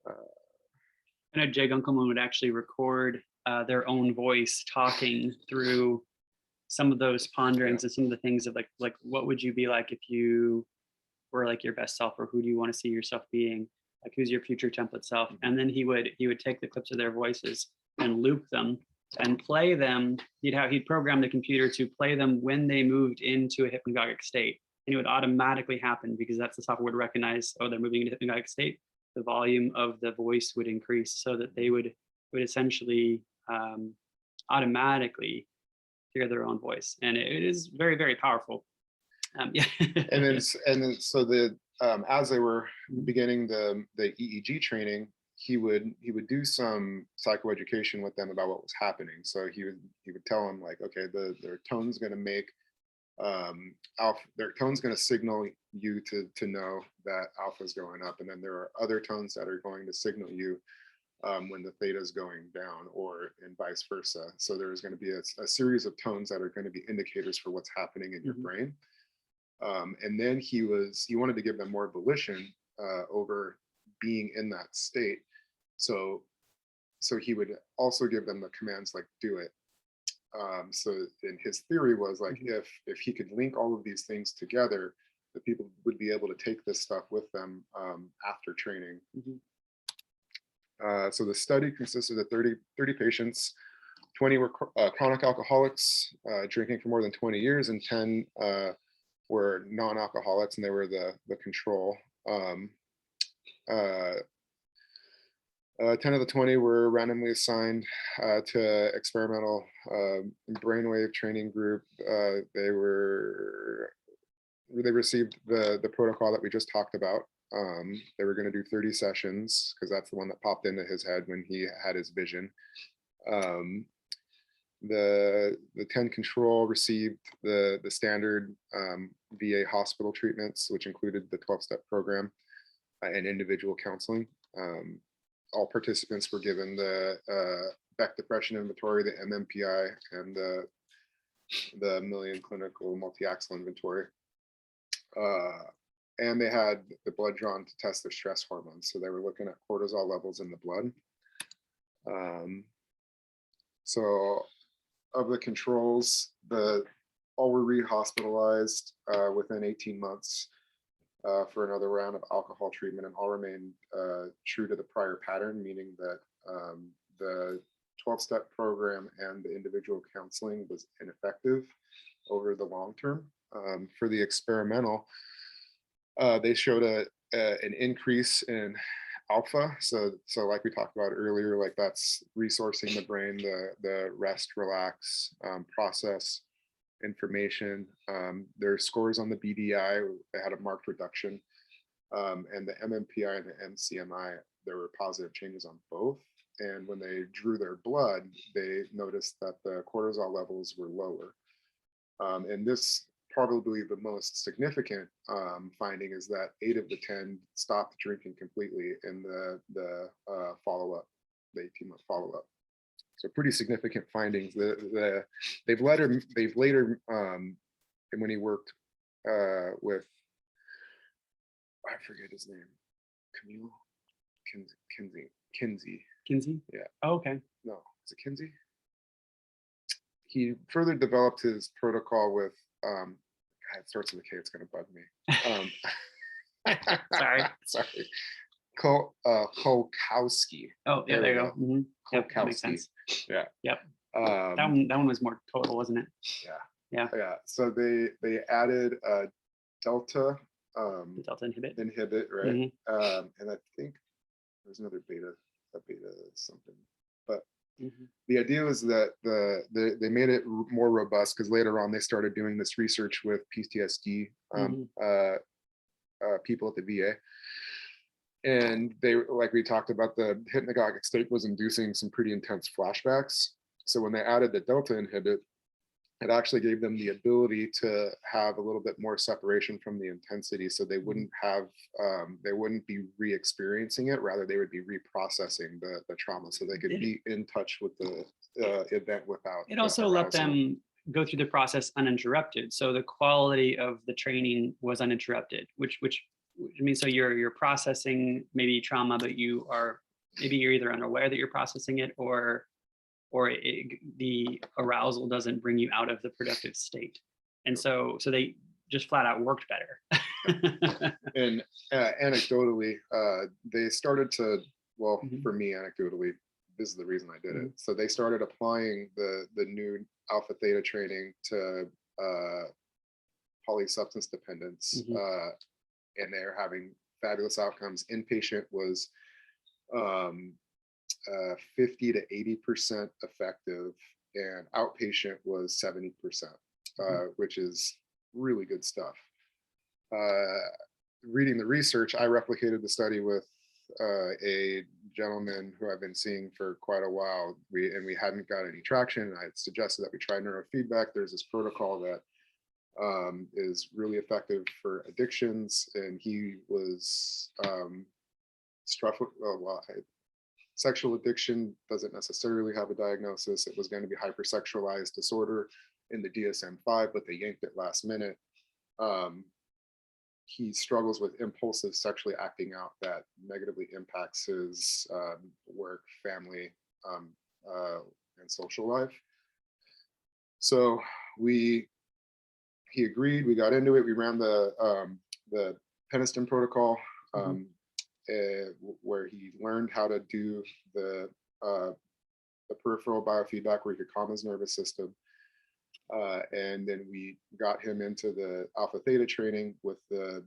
Speaker 4: I know Jay Gunkelman would actually record their own voice talking through some of those ponderings and some of the things of like what would you be like if you were like your best self, or who do you want to see yourself being? Like, who's your future template self? And then he would take the clips of their voices and loop them and play them. He'd program the computer to play them when they moved into a hypnagogic state, and it would automatically happen because that's the software would recognize, oh, they're moving into hypnagogic state. The volume of the voice would increase so that they would essentially automatically hear their own voice, and it is very, very powerful. Yeah.
Speaker 2: and then so as they were beginning the EEG training, he would do some psychoeducation with them about what was happening. So he would tell them, like, okay, their tone's going to make their tone's going to signal you to know that alpha is going up, and then there are other tones that are going to signal you when the theta is going down, or and vice versa. So there's going to be a series of tones that are going to be indicators for what's happening in your brain. And then he wanted to give them more volition over being in that state. So he would also give them the commands like do it. So in his theory was like, if he could link all of these things together, the people would be able to take this stuff with them after training. So the study consisted of 30 patients. 20 were chronic alcoholics, drinking for more than 20 years, and 10 were non-alcoholics, and they were the control. 10 of the 20 were randomly assigned to experimental brainwave training group. They received the protocol that we just talked about. They were going to do 30 sessions because that's the one that popped into his head when he had his vision. The 10 control received the standard VA hospital treatments, which included the 12-step program and individual counseling. All participants were given the Beck Depression Inventory, the MMPI, and the Million Clinical Multi-Axle Inventory. And they had the blood drawn to test their stress hormones. So they were looking at cortisol levels in the blood. So of the controls, all were re-hospitalized within 18 months for another round of alcohol treatment, and all remained true to the prior pattern, meaning that the 12-step program and the individual counseling was ineffective over the long term. For the experimental, they showed an increase in alpha. So like we talked about earlier, like that's resourcing the brain, the rest, relax, process information. Their scores on the BDI, they had a marked reduction. And the MMPI and the MCMI, there were positive changes on both. And when they drew their blood, they noticed that the cortisol levels were lower. And this probably the most significant finding is that 8 of the 10 stopped drinking completely in the follow-up, the 18-month follow-up. So pretty significant findings. They've later, and when he worked with, I forget his name, Camille, Kinsey. Yeah.
Speaker 4: Oh, okay.
Speaker 2: No, is it Kinsey? He further developed his protocol with, it starts with a K, it's going to bug me.
Speaker 4: Sorry.
Speaker 2: Kolkowski.
Speaker 4: Oh, yeah, there you go. Mm-hmm. Yep, that makes
Speaker 2: Kolkowski.
Speaker 4: sense.
Speaker 2: Yeah.
Speaker 4: Yep. That one was more total, wasn't it?
Speaker 2: Yeah. So they added delta.
Speaker 4: The delta
Speaker 2: inhibit, right?
Speaker 4: Mm-hmm.
Speaker 2: And I think there's another beta something. But the idea was that they made it more robust because later on they started doing this research with PTSD people at the VA. And they, like we talked about, the hypnagogic state was inducing some pretty intense flashbacks. So when they added the delta inhibit, it actually gave them the ability to have a little bit more separation from the intensity. So they wouldn't be re-experiencing it, rather they would be reprocessing the trauma, so they could be in touch with the event without.
Speaker 4: It also let them go through the process uninterrupted. So the quality of the training was uninterrupted, which means, so you're processing maybe trauma, but you're either unaware that you're processing it, or the arousal doesn't bring you out of the productive state. And so they just flat out worked better.
Speaker 2: And anecdotally, they started to, for me, anecdotally, this is the reason I did it. So they started applying the new alpha theta training to polysubstance dependence, and they're having fabulous outcomes. Inpatient was 50 to 80% effective, and outpatient was 70%, which is really good stuff. Reading the research, I replicated the study with a gentleman who I've been seeing for quite a while. We hadn't got any traction. I had suggested that we try neurofeedback. There's this protocol that is really effective for addictions, and he was struck with, sexual addiction doesn't necessarily have a diagnosis. It was going to be hypersexualized disorder in the DSM-5, but they yanked it last minute. He struggles with impulsive sexually acting out that negatively impacts his work, family, and social life. So he agreed, we got into it, we ran the Peniston protocol, where he learned how to do the peripheral biofeedback where he could calm his nervous system. And then we got him into the alpha theta training with the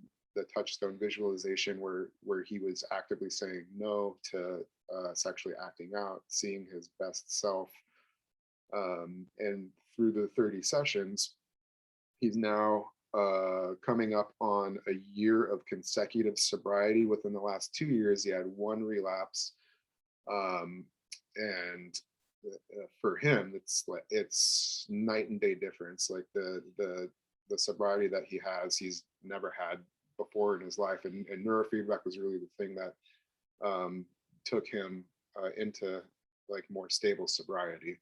Speaker 2: touchstone visualization where he was actively saying no to sexually acting out, seeing his best self. And through the 30 sessions, he's now coming up on a year of consecutive sobriety. Within the last 2 years, he had one relapse. And for him, it's night and day difference. Like the sobriety that he has, he's never had before in his life. And neurofeedback was really the thing that took him into like more stable sobriety.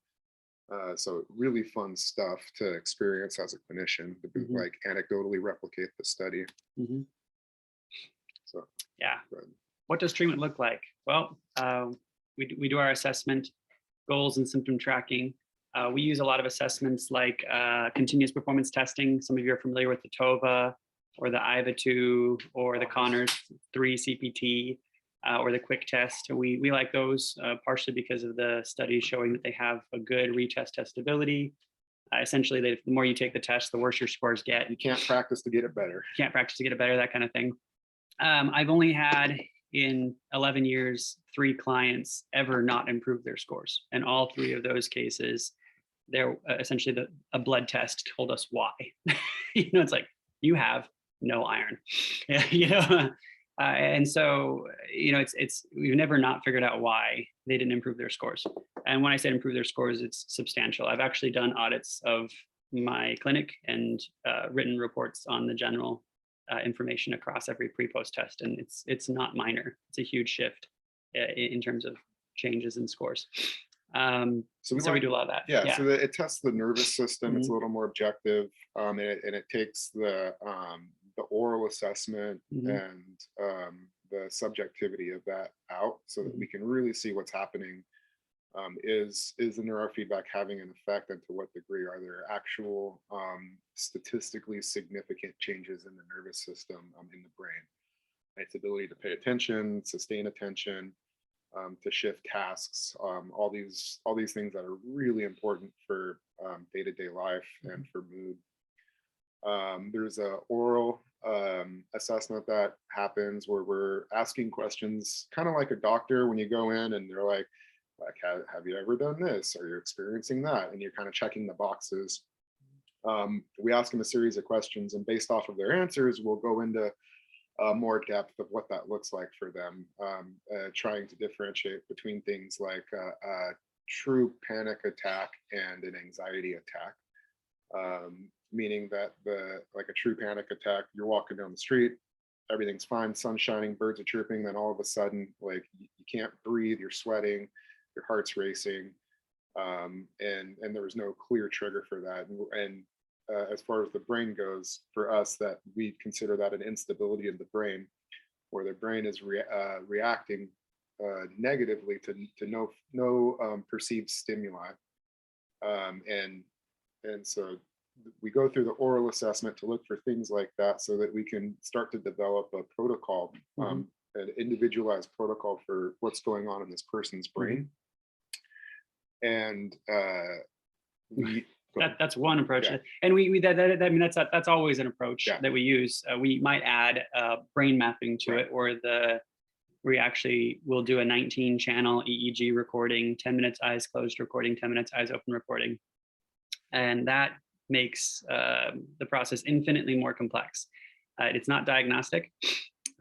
Speaker 2: So really fun stuff to experience as a clinician, to be, like anecdotally replicate the study. So
Speaker 4: yeah, what does treatment look like? Well, we do our assessment, goals, and symptom tracking. We use a lot of assessments like continuous performance testing. Some of you are familiar with the TOVA or the IVA-2 or the Connors 3 CPT. Or the quick test. We like those partially because of the studies showing that they have a good retest testability. Essentially, the more you take the test, the worse your scores get.
Speaker 2: You can't practice to get it better.
Speaker 4: You can't practice to get it better, that kind of thing. I've only had in 11 years, 3 clients ever not improve their scores. And all 3 of those cases, they're essentially a blood test told us why. It's like, you have no iron. And so, we've never not figured out why they didn't improve their scores. And when I say improve their scores, it's substantial. I've actually done audits of my clinic and written reports on the general information across every pre-post test. And it's not minor. It's a huge shift in terms of changes in scores. So we do a lot of that.
Speaker 2: Yeah. So it tests the nervous system. It's a little more objective, and it takes the oral assessment and the subjectivity of that out, so that we can really see what's happening. Is the neurofeedback having an effect, and to what degree? Are there actual statistically significant changes in the nervous system in the brain? Its ability to pay attention, sustain attention, to shift tasks, all these things that are really important for day-to-day life and for mood. There's a oral assessment that happens where we're asking questions, kind of like a doctor when you go in and they're like have you ever done this? Are you experiencing that? And you're kind of checking the boxes. We ask them a series of questions, and based off of their answers, we'll go into more depth of what that looks like for them, trying to differentiate between things like a true panic attack and an anxiety attack. Meaning that like a true panic attack, you're walking down the street, everything's fine, sun's shining, birds are chirping, then all of a sudden, like you can't breathe, you're sweating, your heart's racing, and there was no clear trigger for that. And as far as the brain goes, for us, that we consider that an instability in the brain, where the brain is reacting negatively to no perceived stimuli, and so we go through the oral assessment to look for things like that, so that we can start to develop a protocol, an individualized protocol for what's going on in this person's brain. And
Speaker 4: that's one approach.
Speaker 2: Yeah.
Speaker 4: And that's always an approach that we use. We might add brain mapping to it, or we actually will do a 19-channel EEG recording, 10 minutes eyes closed recording, 10 minutes eyes open recording. And that makes the process infinitely more complex. It's not diagnostic.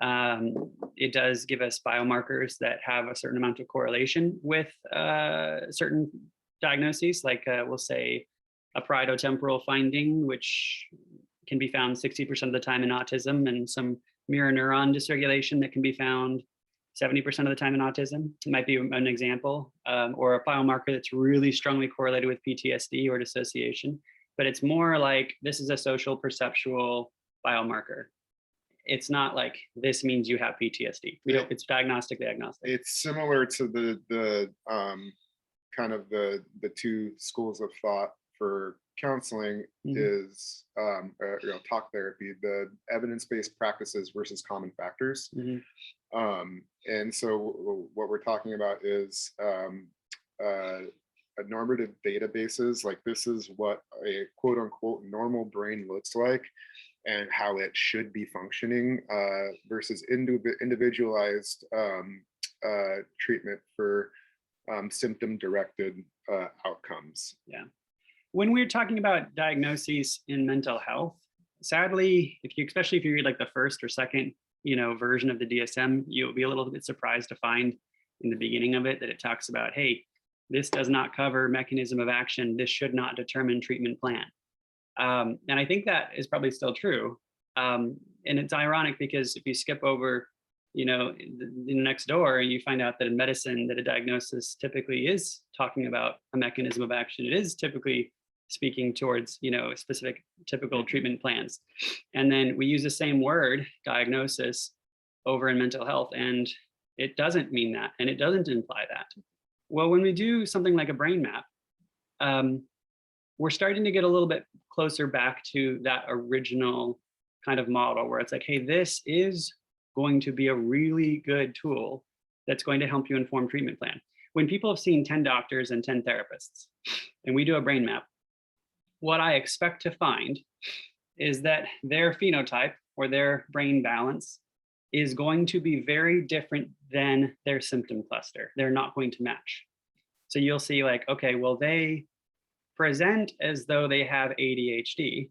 Speaker 4: It does give us biomarkers that have a certain amount of correlation with certain diagnoses, like we'll say a parieto-temporal finding, which can be found 60% of the time in autism, and some mirror neuron dysregulation that can be found 70% of the time in autism. It might be an example, or a biomarker that's really strongly correlated with PTSD or dissociation. But it's more like this is a social perceptual biomarker. It's not like this means you have PTSD. It's diagnostic.
Speaker 2: It's similar to the kind of the two schools of thought for counseling is talk therapy, the evidence-based practices versus common factors. And so what we're talking about is a normative databases, like this is what a quote unquote normal brain looks like and how it should be functioning versus individualized treatment for symptom-directed outcomes.
Speaker 4: Yeah. When we're talking about diagnoses in mental health, sadly, especially if you read like the first or second, version of the DSM, you'll be a little bit surprised to find in the beginning of it that it talks about, hey, this does not cover mechanism of action. This should not determine treatment plan. And I think that is probably still true. And it's ironic because if you skip over, the next door and you find out that in medicine that a diagnosis typically is talking about a mechanism of action, it is typically speaking towards, specific typical treatment plans. And then we use the same word, diagnosis, over in mental health, and it doesn't mean that, and it doesn't imply that. Well, when we do something like a brain map, we're starting to get a little bit closer back to that original kind of model where it's like, hey, this is going to be a really good tool that's going to help you inform treatment plan. When people have seen 10 doctors and 10 therapists, and we do a brain map, what I expect to find is that their phenotype or their brain balance is going to be very different than their symptom cluster. They're not going to match. So you'll see like, okay, well, they present as though they have ADHD,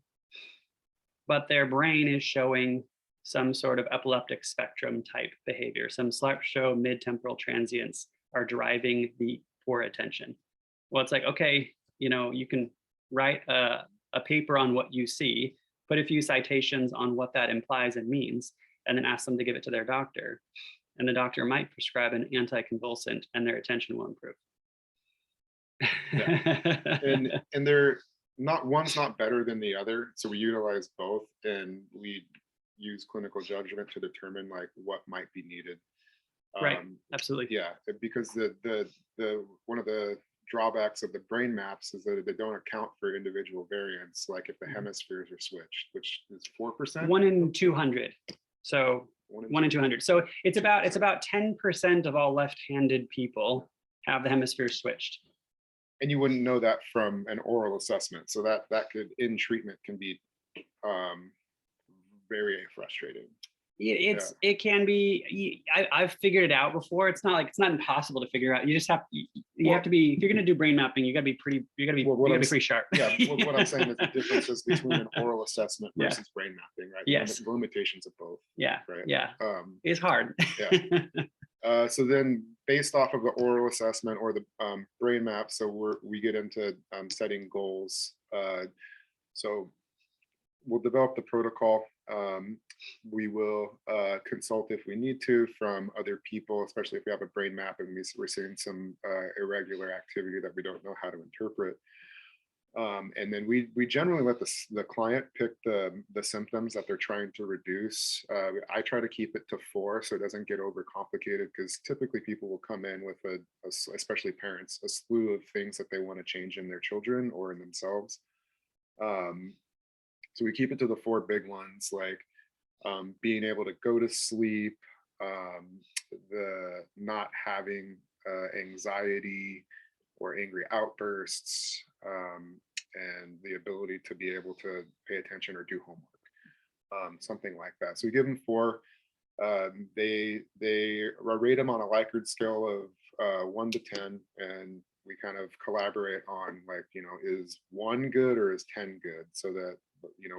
Speaker 4: but their brain is showing some sort of epileptic spectrum type behavior. Some show mid-temporal transients are driving the poor attention. Well, it's like, okay, you can write a paper on what you see, put a few citations on what that implies and means, and then ask them to give it to their doctor. And the doctor might prescribe an anticonvulsant and their attention will improve.
Speaker 2: Yeah. And they're not, one's not better than the other. So we utilize both and we use clinical judgment to determine like what might be needed.
Speaker 4: Right, absolutely.
Speaker 2: Yeah, because the one of the drawbacks of the brain maps is that they don't account for individual variants, like if the hemispheres are switched, which is 4%.
Speaker 4: 1 in 200. So 1 in 200. So it's about 10% of all left-handed people have the hemispheres switched.
Speaker 2: And you wouldn't know that from an oral assessment. So that could, in treatment, can be very frustrating.
Speaker 4: It can be. I've figured it out before. It's not impossible to figure out. You just have to be, if you're going to do brain mapping, you got to be pretty sharp.
Speaker 2: Yeah, what I'm saying is the differences between an oral assessment versus brain mapping, right?
Speaker 4: Yes.
Speaker 2: The limitations of both.
Speaker 4: Yeah.
Speaker 2: Right.
Speaker 4: Yeah. It's hard.
Speaker 2: Yeah. So then, based off of the oral assessment or the brain map, so we get into setting goals. So we'll develop the protocol. We will consult if we need to from other people, especially if we have a brain map and we're seeing some irregular activity that we don't know how to interpret. And then we generally let the client pick the symptoms that they're trying to reduce. I try to keep it to 4 so it doesn't get overcomplicated, because typically people will come in with especially parents, a slew of things that they want to change in their children or in themselves. So we keep it to the 4 big ones, like being able to go to sleep, the not having anxiety or angry outbursts, and the ability to be able to pay attention or do homework, something like that. So we give them 4. They rate them on a Likert scale of 1 to 10, and we kind of collaborate on like, is 1 good or is 10 good, so that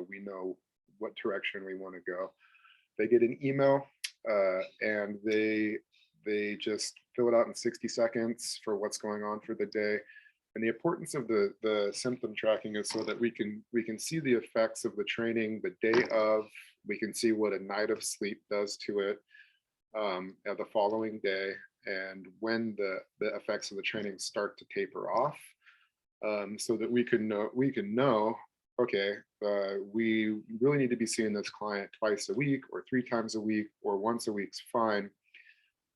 Speaker 2: we know what direction we want to go. They get an email and they just fill it out in 60 seconds for what's going on for the day. And the importance of the symptom tracking is so that we can see the effects of the training the day of. We can see what a night of sleep does to it the following day, and when the effects of the training start to taper off, so that we can know, okay, we really need to be seeing this client twice a week or 3 times a week or once a week's fine.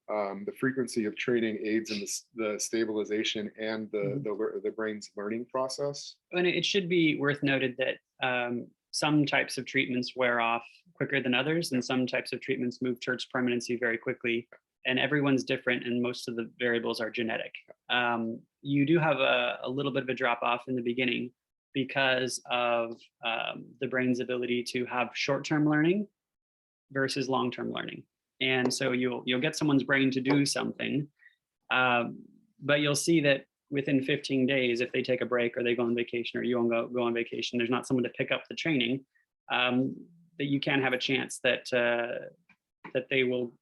Speaker 2: The frequency of training aids in the stabilization and the brain's learning process.
Speaker 4: And it should be worth noted that some types of treatments wear off quicker than others, and some types of treatments move towards permanency very quickly. And everyone's different, and most of the variables are genetic. You do have a little bit of a drop off in the beginning because of the brain's ability to have short-term learning versus long-term learning. And so you'll get someone's brain to do something, but you'll see that within 15 days, if they take a break or they go on vacation or you go on vacation, there's not someone to pick up the training, that you can have a chance that that they will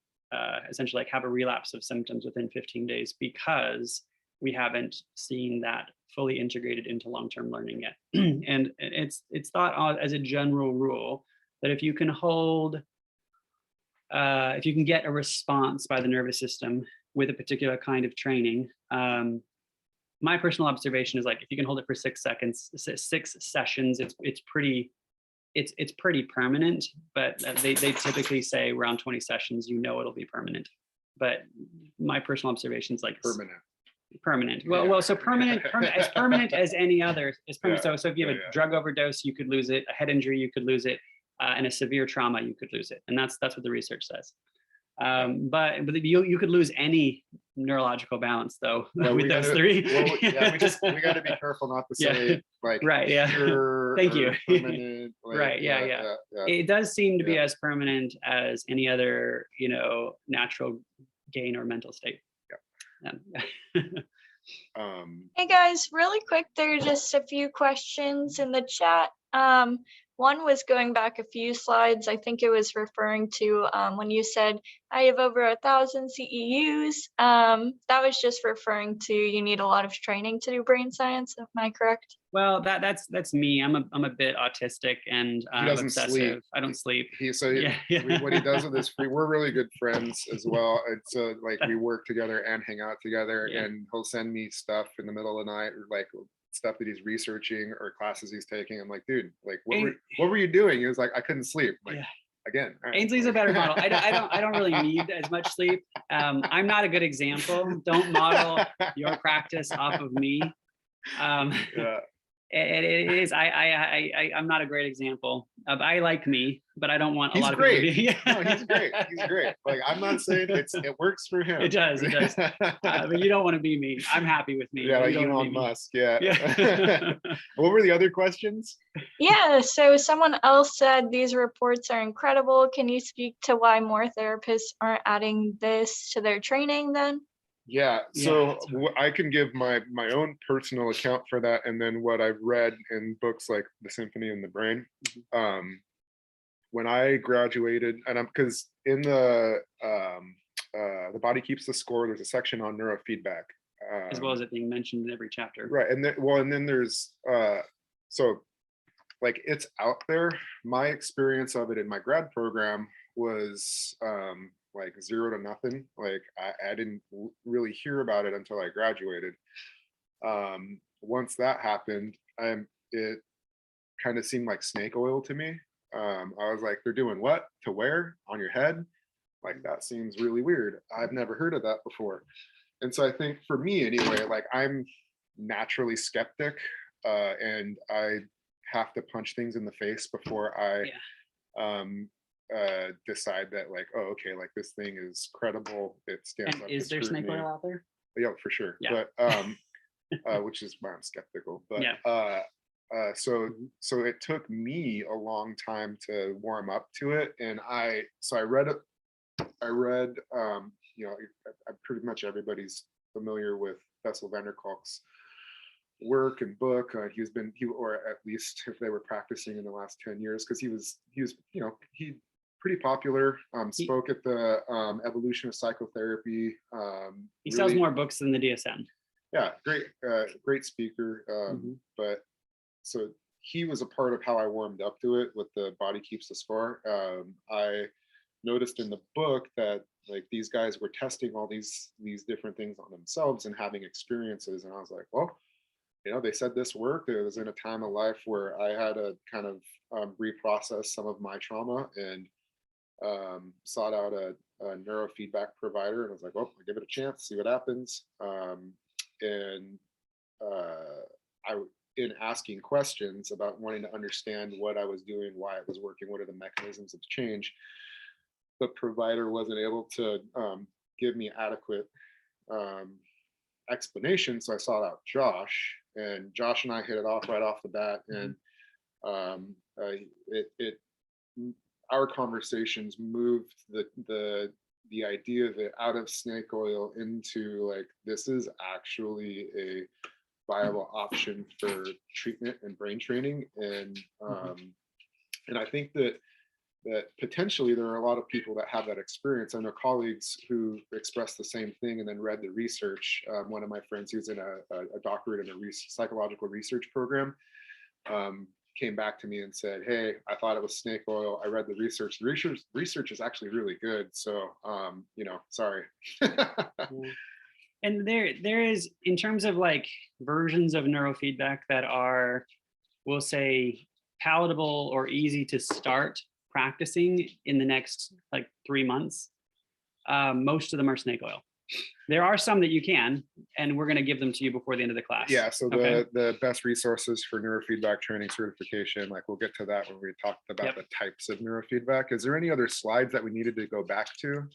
Speaker 4: essentially like have a relapse of symptoms within 15 days because we haven't seen that fully integrated into long-term learning yet. And it's thought as a general rule that if you can hold if you can get a response by the nervous system with a particular kind of training, my personal observation is like if you can hold it for 6 seconds, 6 sessions, it's pretty permanent. But they typically say around 20 sessions, it'll be permanent. But my personal observation is like permanent. Well, so permanent as permanent as any other is permanent.
Speaker 2: Yeah.
Speaker 4: So if you have a drug overdose, you could lose it. A head injury, you could lose it. And a severe trauma, you could lose it. And that's what the research says. But you could lose any neurological balance though with those 3.
Speaker 2: Well, yeah, we got to be careful not to say like
Speaker 4: right. Yeah. Thank you.
Speaker 2: Permanent, like,
Speaker 4: right. Yeah. It does seem to be as permanent as any other, natural gain or mental state.
Speaker 2: Yeah.
Speaker 1: Hey guys, really quick, there are just a few questions in the chat. One was going back a few slides. I think it was referring to when you said, I have over 1,000 CEUs. That was just referring to you need a lot of training to do brain science. Am I correct?
Speaker 4: Well, that's me. I'm a bit autistic and obsessive.
Speaker 2: Sleep.
Speaker 4: I don't sleep.
Speaker 2: What he does with his free, we're really good friends as well. It's like we work together and hang out together, and he'll send me stuff in the middle of the night, or like stuff that he's researching or classes he's taking. I'm like, dude, like what were you doing? He was like, I couldn't sleep. Like, again,
Speaker 4: Ainsley's a better model. I don't really need as much sleep. I'm not a good example. Don't model your practice off of me. It is. I'm not a great example. I like me, but I don't want a lot of people to be.
Speaker 2: No, he's great. He's great. Like, I'm not saying it works for him.
Speaker 4: It does. But you don't want to be me. I'm happy with me.
Speaker 2: Yeah, like Elon Musk. Yeah. What were the other questions?
Speaker 1: Yeah. So someone else said these reports are incredible. Can you speak to why more therapists aren't adding this to their training then?
Speaker 2: Yeah, so I can give my own personal account for that, and then what I've read in books like The Symphony in the Brain. When I graduated, and because in the Body Keeps the Score, there's a section on neurofeedback,
Speaker 4: as well as it being mentioned in every chapter.
Speaker 2: Right, and then there's so like it's out there. My experience of it in my grad program was like 0 to nothing. Like I didn't really hear about it until I graduated. Once that happened, it kind of seemed like snake oil to me. I was like, they're doing what to wear on your head? Like, that seems really weird. I've never heard of that before. And so I think for me anyway, like I'm naturally skeptic, and I have to punch things in the face before I decide that like, oh, okay, like this thing is credible. It stands up.
Speaker 4: Is there snake oil out there?
Speaker 2: Yeah, for sure.
Speaker 4: Yeah.
Speaker 2: But which is why I'm skeptical. But so it took me a long time to warm up to it, and I read pretty much everybody's familiar with Bessel van der Kolk's work and book. Or at least if they were practicing in the last 10 years, because he was pretty popular, spoke at the Evolution of Psychotherapy.
Speaker 4: He sells more books than the DSM.
Speaker 2: Yeah, great speaker. But so he was a part of how I warmed up to it with the Body Keeps the Score. I noticed in the book that like these guys were testing all these different things on themselves and having experiences, and I was like, well, they said this worked. It was in a time of life where I had to kind of reprocess some of my trauma, and sought out a neurofeedback provider, and I was like, well, I'll give it a chance, see what happens. And I, in asking questions about wanting to understand what I was doing, why it was working, what are the mechanisms of change, the provider wasn't able to give me adequate explanation. So I sought out Josh, and Josh and I hit it off right off the bat. And our conversations moved the idea of it out of snake oil into like, this is actually a viable option for treatment and brain training. And I think that potentially there are a lot of people that have that experience. I know colleagues who expressed the same thing and then read the research. One of my friends who's in a doctorate in a psychological research program came back to me and said, hey, I thought it was snake oil. I read the research. The research is actually really good. So, sorry.
Speaker 4: And there is, in terms of like versions of neurofeedback that are, we'll say, palatable or easy to start practicing in the next like 3 months, most of them are snake oil. There are some that you can, and we're going to give them to you before the end of the class.
Speaker 2: Yeah, so the best resources for neurofeedback training certification, like we'll get to that when we talked about the types of neurofeedback. Is there any other slides that we needed to go back to?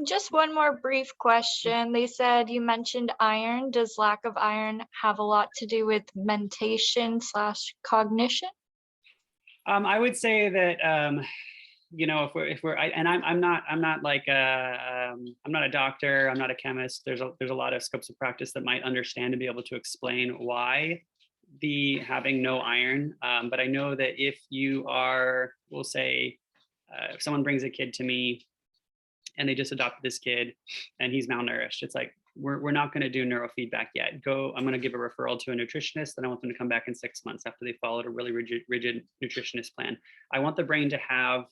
Speaker 1: Just one more brief question. They said you mentioned iron. Does lack of iron have a lot to do with mentation / cognition?
Speaker 4: I would say that if we're I'm not like I'm not a doctor, I'm not a chemist. There's a lot of scopes of practice that might understand and be able to explain why the having no iron. But I know that if you are, we'll say, if someone brings a kid to me and they just adopted this kid and he's malnourished, it's like, we're not going to do neurofeedback yet. I'm going to give a referral to a nutritionist, and I want them to come back in 6 months after they followed a really rigid nutritionist plan. I want the brain to have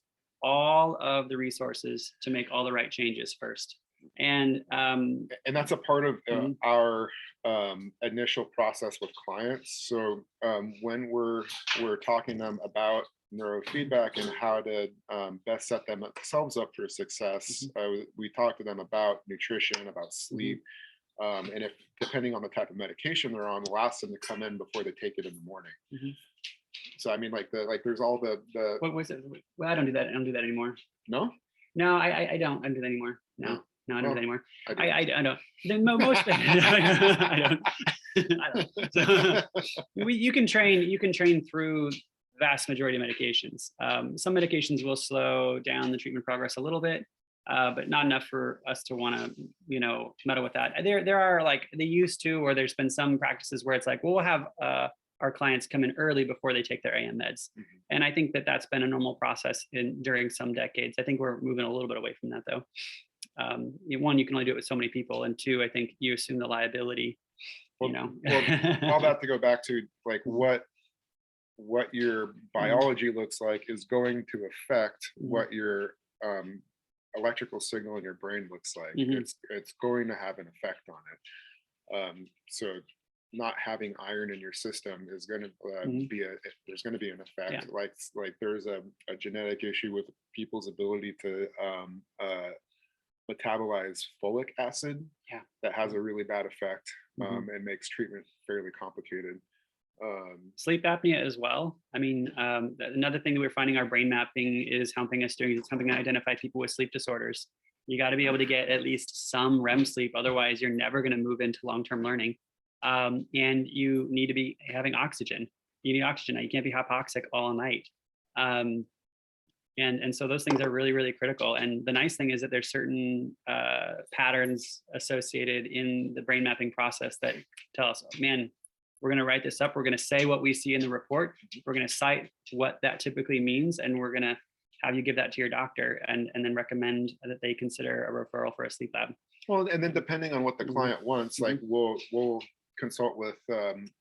Speaker 4: all of the resources to make all the right changes first. And
Speaker 2: that's a part of our initial process with clients. So when we're talking to them about neurofeedback and how to best set themselves up for success, we talk to them about nutrition, about sleep, and if depending on the type of medication they're on, we'll ask them to come in before they take it in the morning. So I mean, there's all the
Speaker 4: what was it? Well, I don't do that. I don't do that anymore.
Speaker 2: No,
Speaker 4: I don't do that anymore. No, I don't do that anymore. I don't. Most I don't. So, you can train through vast majority of medications. Some medications will slow down the treatment progress a little bit, but not enough for us to want to, meddle with that. There are like they used to, or there's been some practices where it's like, well, we'll have our clients come in early before they take their AM meds. And I think that that's been a normal process during some decades. I think we're moving a little bit away from that though. One, you can only do it with so many people. And two, I think you assume the liability,
Speaker 2: well, all that to go back to like what your biology looks like is going to affect what your electrical signal in your brain looks like. It's going to have an effect on it. So not having iron in your system is going to there's going to be an effect. Like there's a genetic issue with people's ability to metabolize folic acid that has a really bad effect and makes treatment fairly complicated.
Speaker 4: Sleep apnea as well. I mean, another thing that we're finding our brain mapping is helping us doing, is helping identify people with sleep disorders. You got to be able to get at least some REM sleep. Otherwise, you're never going to move into long-term learning. And you need to be having oxygen. You need oxygen. You can't be hypoxic all night. And so those things are really, really critical. And the nice thing is that there's certain patterns associated in the brain mapping process that tell us, oh, man, we're going to write this up. We're going to say what we see in the report. We're going to cite what that typically means. And we're going to have you give that to your doctor and then recommend that they consider a referral for a sleep lab.
Speaker 2: Well, and then depending on what the client wants, like we'll consult with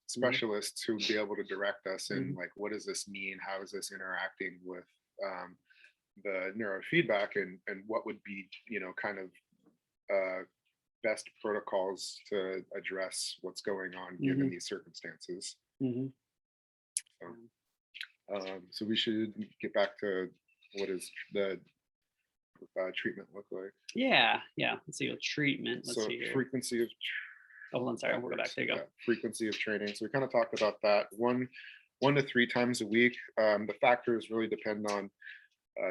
Speaker 2: specialists who will be able to direct us in like, what does this mean? How is this interacting with the neurofeedback, and what would be, kind of best protocols to address what's going on given these circumstances. So we should get back to what is the treatment look like.
Speaker 4: Yeah. Let's see. Treatment. Let's
Speaker 2: so
Speaker 4: see here.
Speaker 2: Frequency of.
Speaker 4: Oh, I'm sorry. We'll go back. There you go.
Speaker 2: Frequency of training. So we kind of talked about that. One to 3 times a week. The factors really depend on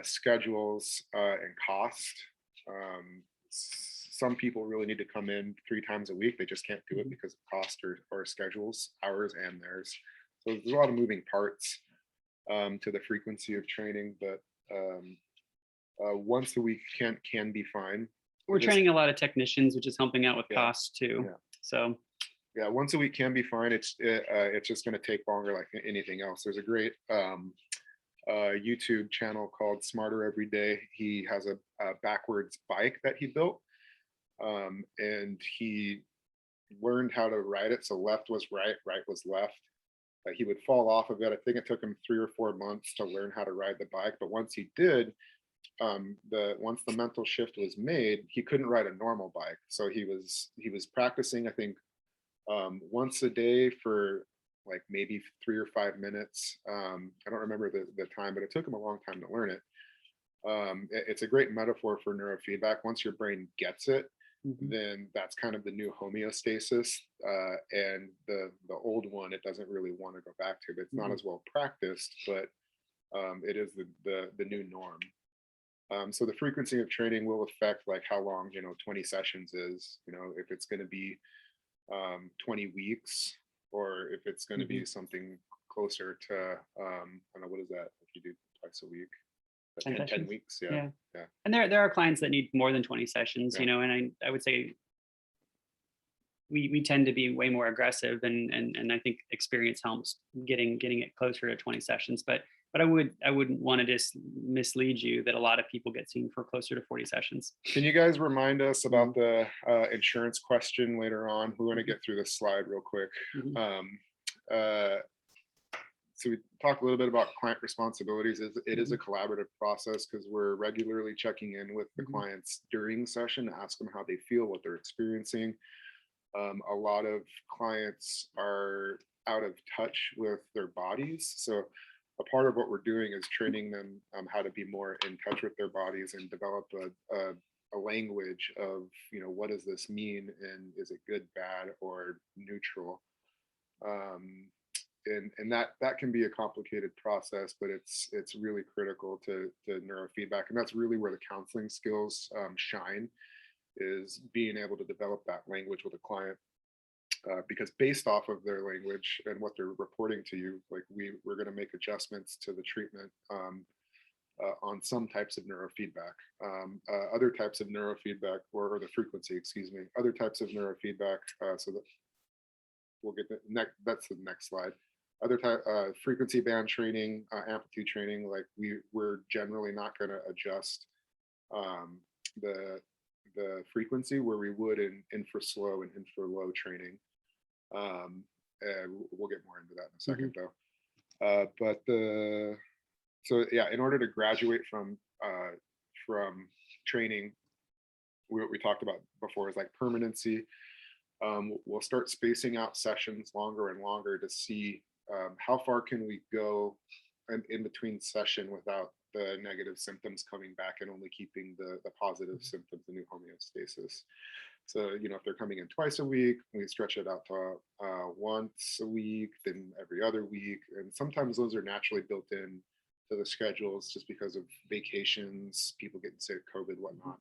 Speaker 2: schedules and cost. Some people really need to come in 3 times a week. They just can't do it because of cost or schedules, ours and theirs. So there's a lot of moving parts to the frequency of training, but once a week can be fine.
Speaker 4: We're training a lot of technicians, which is helping out with costs too.
Speaker 2: Yeah.
Speaker 4: So
Speaker 2: yeah, once a week can be fine. It's just going to take longer, like anything else. There's a great YouTube channel called Smarter Every Day. He has a backwards bike that he built, and he learned how to ride it. So left was right, right was left. He would fall off of it. I think it took him 3 or 4 months to learn how to ride the bike. But once he did, once the mental shift was made, he couldn't ride a normal bike. So he was practicing, I think, once a day for like maybe 3 or 5 minutes. I don't remember the time, but it took him a long time to learn it. It's a great metaphor for neurofeedback. Once your brain gets it, then that's kind of the new homeostasis, and the old one it doesn't really want to go back to. But it's not as well practiced, but it is the new norm. So the frequency of training will affect like how long 20 sessions is. If it's going to be 20 weeks, or if it's going to be something closer to I don't know, what is that if you do twice a week? 10 weeks. Yeah.
Speaker 4: And there are clients that need more than 20 sessions, and I would say we tend to be way more aggressive, and I think experience helps getting it closer to 20 sessions. But I wouldn't want to just mislead you that a lot of people get seen for closer to 40 sessions.
Speaker 2: Can you guys remind us about the insurance question later on? We want to get through this slide real quick. So we talked a little bit about client responsibilities. It is a collaborative process because we're regularly checking in with the clients during session to ask them how they feel, what they're experiencing. A lot of clients are out of touch with their bodies. So a part of what we're doing is training them how to be more in touch with their bodies and develop a language of, what does this mean? And is it good, bad, or neutral? And that can be a complicated process, but it's really critical to neurofeedback. And that's really where the counseling skills shine, is being able to develop that language with a client. Because based off of their language and what they're reporting to you, like we're going to make adjustments to the treatment on some types of neurofeedback. Other types of neurofeedback, or the frequency, excuse me, other types of neurofeedback. So that we'll get that's the next slide. Other type frequency band training, amplitude training, like we're generally not going to adjust the frequency where we would in infra slow and infra low training. And we'll get more into that in a second though. So yeah, in order to graduate from training, what we talked about before is like permanency. We'll start spacing out sessions longer and longer to see how far can we go in between session without the negative symptoms coming back, and only keeping the positive symptoms, the new homeostasis. So, if they're coming in twice a week, we stretch it out to once a week, then every other week. And sometimes those are naturally built in to the schedules just because of vacations, people getting sick, COVID, whatnot.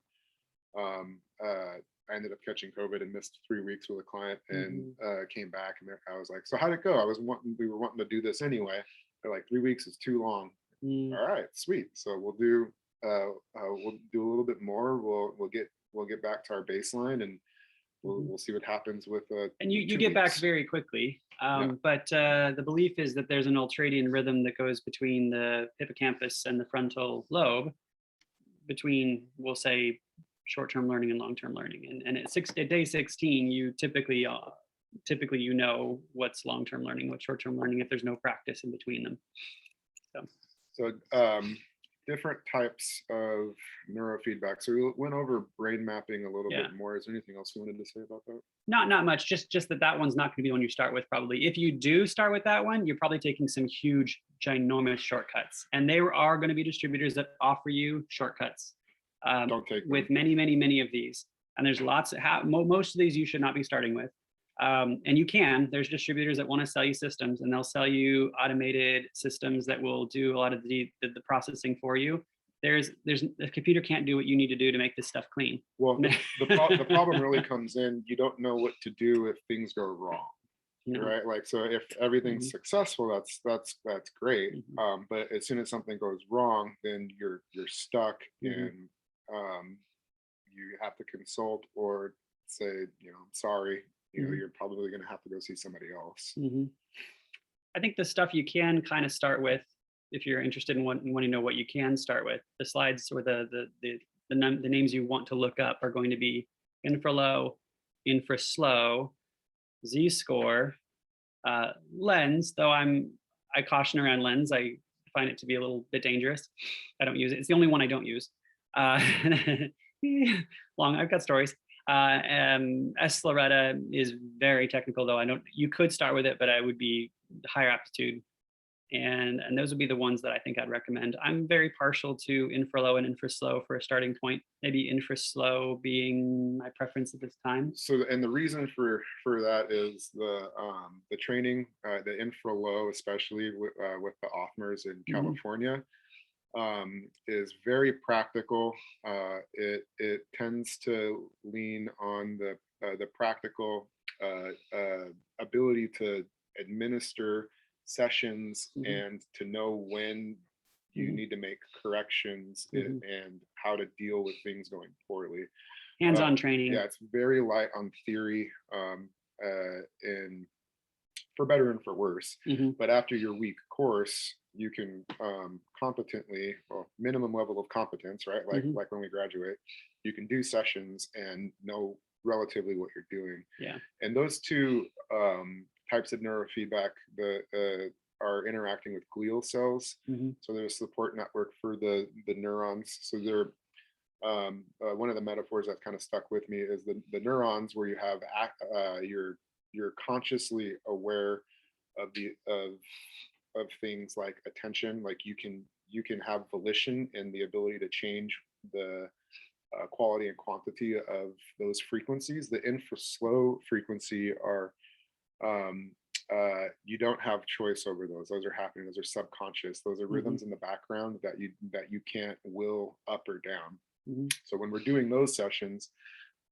Speaker 2: I ended up catching COVID and missed 3 weeks with a client, and came back, and I was like, so how'd it go? We were wanting to do this anyway. They're like, 3 weeks is too long. All right, sweet. So we'll do a little bit more. We'll get back to our baseline, and we'll see what happens with
Speaker 4: and you
Speaker 2: 2
Speaker 4: get back
Speaker 2: weeks.
Speaker 4: very quickly.
Speaker 2: Yeah.
Speaker 4: But the belief is that there's an ultradian rhythm that goes between the hippocampus and the frontal lobe, between, we'll say, short-term learning and long-term learning. And at day 16, you typically you know what's long-term learning, what's short-term learning, if there's no practice in between them.
Speaker 2: So different types of neurofeedback. So we went over brain mapping a little bit more. Is there anything else you wanted to say about that?
Speaker 4: Not much, just that one's not going to be the one you start with probably. If you do start with that one, you're probably taking some huge, ginormous shortcuts. And there are going to be distributors that offer you shortcuts
Speaker 2: Don't take them.
Speaker 4: with many of these. And there's lots, most of these you should not be starting with. And there's distributors that want to sell you systems, and they'll sell you automated systems that will do a lot of the processing for you. The computer can't do what you need to do to make this stuff clean.
Speaker 2: Well, the problem really comes in, you don't know what to do if things go wrong.
Speaker 4: No.
Speaker 2: Right? Like, so if everything's successful, that's great. But as soon as something goes wrong, then you're stuck, and you have to consult or say, I'm sorry. You're probably going to have to go see somebody else.
Speaker 4: I think the stuff you can kind of start with, if you're interested in wanting to know what you can start with, the slides or the names you want to look up are going to be infralow, infraslow, z-score, lens, though I caution around lens. I find it to be a little bit dangerous. I don't use it. It's the only one I don't use. I've got stories. S-Loretta is very technical, though. You could start with it, but I would be higher aptitude. And those would be the ones that I think I'd recommend. I'm very partial to infralow and infraslow for a starting point, maybe infraslow being my preference at this time.
Speaker 2: So, and the reason for that is the training, the infralow, especially with the Othmers in California, is very practical. It tends to lean on the practical ability to administer sessions and to know when you need to make corrections and how to deal with things going poorly.
Speaker 4: Hands-on training.
Speaker 2: Yeah, it's very light on theory, and for better and for worse. But after your week course, you can competently, minimum level of competence, right? Like when we graduate, you can do sessions and know relatively what you're doing.
Speaker 4: Yeah.
Speaker 2: And those two types of neurofeedback are interacting with glial cells. So there's a support network for the neurons. So they're one of the metaphors that kind of stuck with me is the neurons, where you have you're consciously aware of things like attention. Like you can have volition and the ability to change the quality and quantity of those frequencies. The infraslow frequency are you don't have choice over those. Those are happening. Those are subconscious. Those are rhythms in the background that you can't will up or down. So when we're doing those sessions,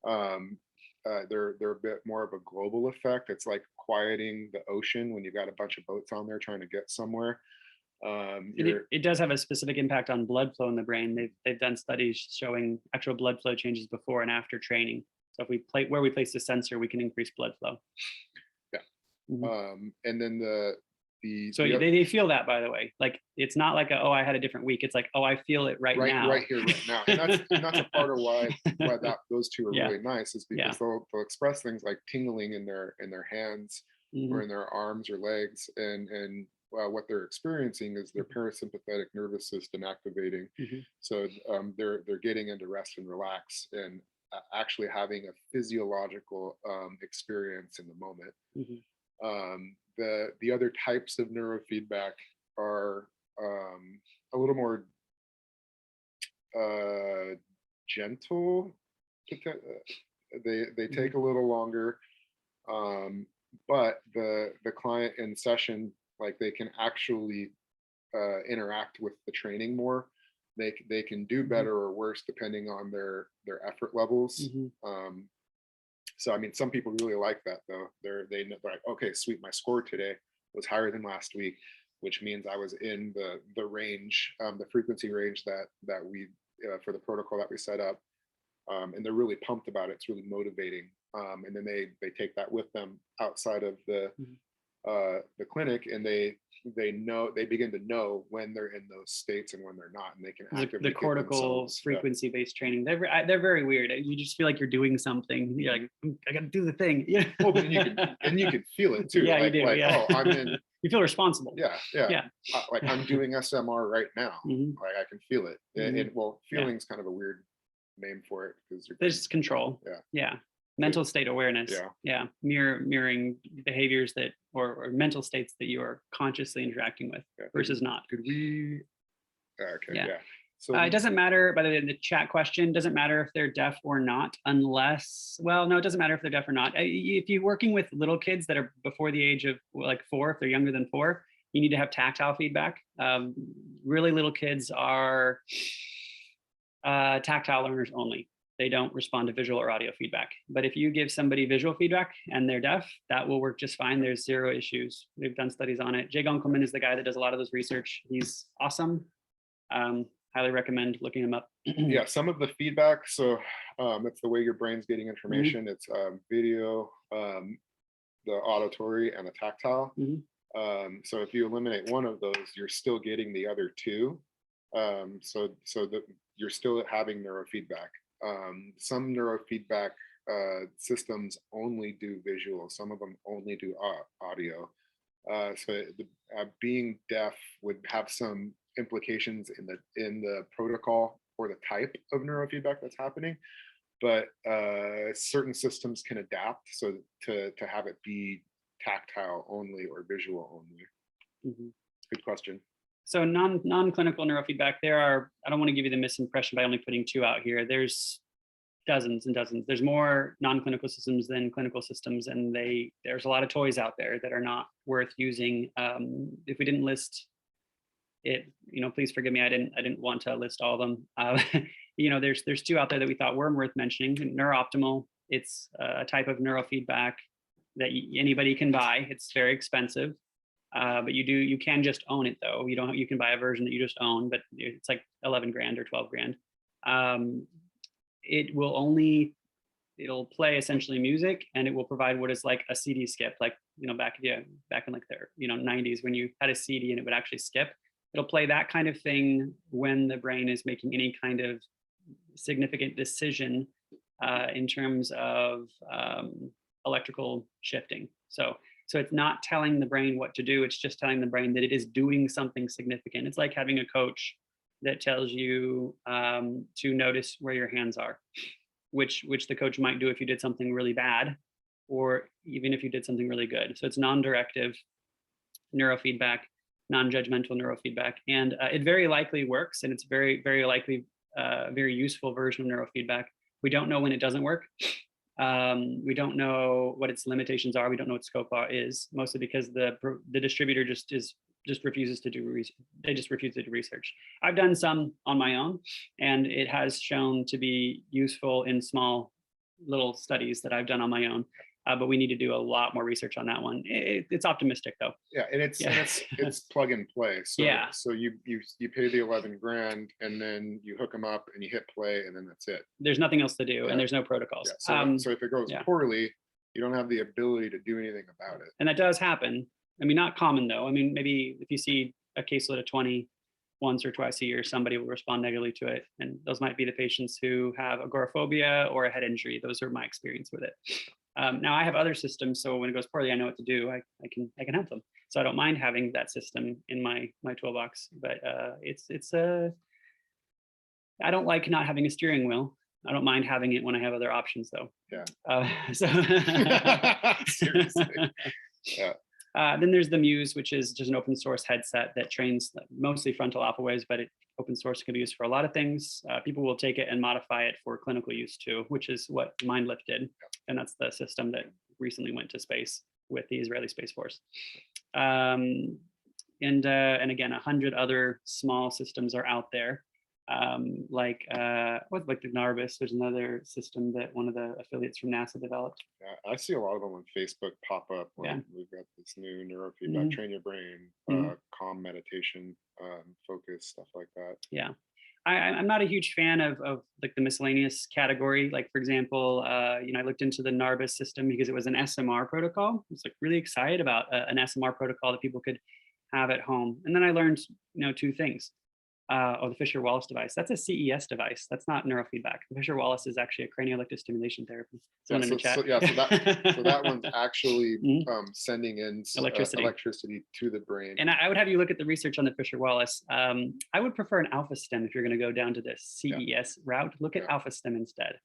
Speaker 2: they're a bit more of a global effect. It's like quieting the ocean when you've got a bunch of boats on there trying to get somewhere.
Speaker 4: It does have a specific impact on blood flow in the brain. They've done studies showing actual blood flow changes before and after training. So if we place the sensor, we can increase blood flow.
Speaker 2: Yeah. And then
Speaker 4: they feel that, by the way. Like, it's not like I had a different week. It's like, I feel it right now.
Speaker 2: Right here, right now. And that's a part of why those two are really nice, is because they'll express things like tingling in their hands or in their arms or legs, and what they're experiencing is their parasympathetic nervous system activating. So they're getting into rest and relax and actually having a physiological experience in the moment. The other types of neurofeedback are a little more gentle. They take a little longer, but the client in session, like, they can actually interact with the training more. They can do better or worse depending on their effort levels. So I mean, some people really like that, though. They're like, okay, sweet, my score today was higher than last week, which means I was in the range, the frequency range that we for the protocol that we set up, and they're really pumped about it. It's really motivating and then they take that with them outside of the clinic, and they begin to know when they're in those states and when they're not, and they can actively
Speaker 4: the cortical frequency-based training. They're very weird. You just feel like you're doing something. You're like, I got to do the thing. Yeah.
Speaker 2: Well, but you can feel it too.
Speaker 4: Yeah,
Speaker 2: like,
Speaker 4: you do.
Speaker 2: Like,
Speaker 4: yeah.
Speaker 2: oh, I'm in.
Speaker 4: You feel responsible.
Speaker 2: Yeah. Like I'm doing SMR right now. Like I can feel it. And well, feeling's kind of a weird name for it because
Speaker 4: there's control. Yeah. Mental state awareness. Mirroring behaviors that or mental states that you are consciously interacting with versus not.
Speaker 2: Could we so
Speaker 4: it doesn't matter, by the way, the chat question doesn't matter if they're deaf or not, unless, well, no, it doesn't matter if they're deaf or not. If you're working with little kids that are before the age of like 4, if they're younger than 4, you need to have tactile feedback. Really little kids are tactile learners only. They don't respond to visual or audio feedback. But if you give somebody visual feedback and they're deaf, that will work just fine. There's 0 issues. We've done studies on it. Jay Gunkelman is the guy that does a lot of this research. He's awesome. Highly recommend looking him up.
Speaker 2: Yeah, some of the feedback. So it's the way your brain's getting information. It's video, the auditory, and the tactile. So if you eliminate one of those, you're still getting the other 2. So that you're still having neurofeedback. Some neurofeedback systems only do visual. Some of them only do audio. So being deaf would have some implications in the protocol or the type of neurofeedback that's happening, but certain systems can adapt so to have it be tactile only or visual only. Good question.
Speaker 4: So non-clinical neurofeedback, I don't want to give you the misimpression by only putting 2 out here. There's dozens and dozens. There's more non-clinical systems than clinical systems, and there's a lot of toys out there that are not worth using. If we didn't list it, please forgive me. I didn't want to list all of them. There's 2 out there that we thought were worth mentioning. Neurooptimal, it's a type of neurofeedback that anybody can buy. It's very expensive. But you can just own it though. You can buy a version that you just own, but it's like 11 grand or 12 grand. It'll play essentially music, and it will provide what is like a CD skip, like, back in like the 90s when you had a CD and it would actually skip. It'll play that kind of thing when the brain is making any kind of significant decision in terms of electrical shifting. So it's not telling the brain what to do. It's just telling the brain that it is doing something significant. It's like having a coach that tells you to notice where your hands are, which the coach might do if you did something really bad, or even if you did something really good. So it's non-directive neurofeedback, non-judgmental neurofeedback, and it very likely works, and it's very, very likely very useful version of neurofeedback. We don't know when it doesn't work. We don't know what its limitations are. We don't know what scope is, mostly because the distributor just refuses to do research. They just refuse to do research. I've done some on my own, and it has shown to be useful in small little studies that I've done on my own. But we need to do a lot more research on that one. It's optimistic though.
Speaker 2: Yeah, and it's plug and play. So so you pay the 11 grand, and then you hook them up and you hit play, and then that's it.
Speaker 4: There's nothing else to do, and there's no protocols.
Speaker 2: So if it goes poorly, you don't have the ability to do anything about it.
Speaker 4: And that does happen. I mean, not common though. I mean, maybe if you see a caseload of 20 once or twice a year, somebody will respond negatively to it. And those might be the patients who have agoraphobia or a head injury. Those are my experience with it. Now I have other systems, so when it goes poorly, I know what to do. I can help them. So I don't mind having that system in my toolbox. But I don't like not having a steering wheel. I don't mind having it when I have other options, though.
Speaker 2: Yeah.
Speaker 4: Seriously.
Speaker 2: Yeah.
Speaker 4: Then there's the Muse, which is just an open source headset that trains mostly frontal alpha waves, but open source can be used for a lot of things. People will take it and modify it for clinical use too, which is what MindLift did. And that's the system that recently went to space with the Israeli Space Force. And again, 100 other small systems are out there. Like the Narbus, there's another system that one of the affiliates from NASA developed.
Speaker 2: Yeah, I see a lot of them on Facebook pop up. We've got this new neurofeedback, train your brain, calm meditation, focus, stuff like that.
Speaker 4: Yeah. I'm not a huge fan of like the miscellaneous category. Like, for example, you know, I looked into the NARBA system because it was an SMR protocol. I was like really excited about an SMR protocol that people could have at home. And then I learned, you know, two things. The Fisher-Wallace device. That's a CES device. That's not neurofeedback. The Fisher-Wallace is actually a cranial electrostimulation therapy.
Speaker 2: Yeah,
Speaker 4: Someone in the chat.
Speaker 2: so that one's actually sending in electricity to the brain.
Speaker 4: And I would have you look at the research on the Fisher-Wallace. I would prefer an alpha stem if you're going to go down to the CES route. Look at alpha stem instead.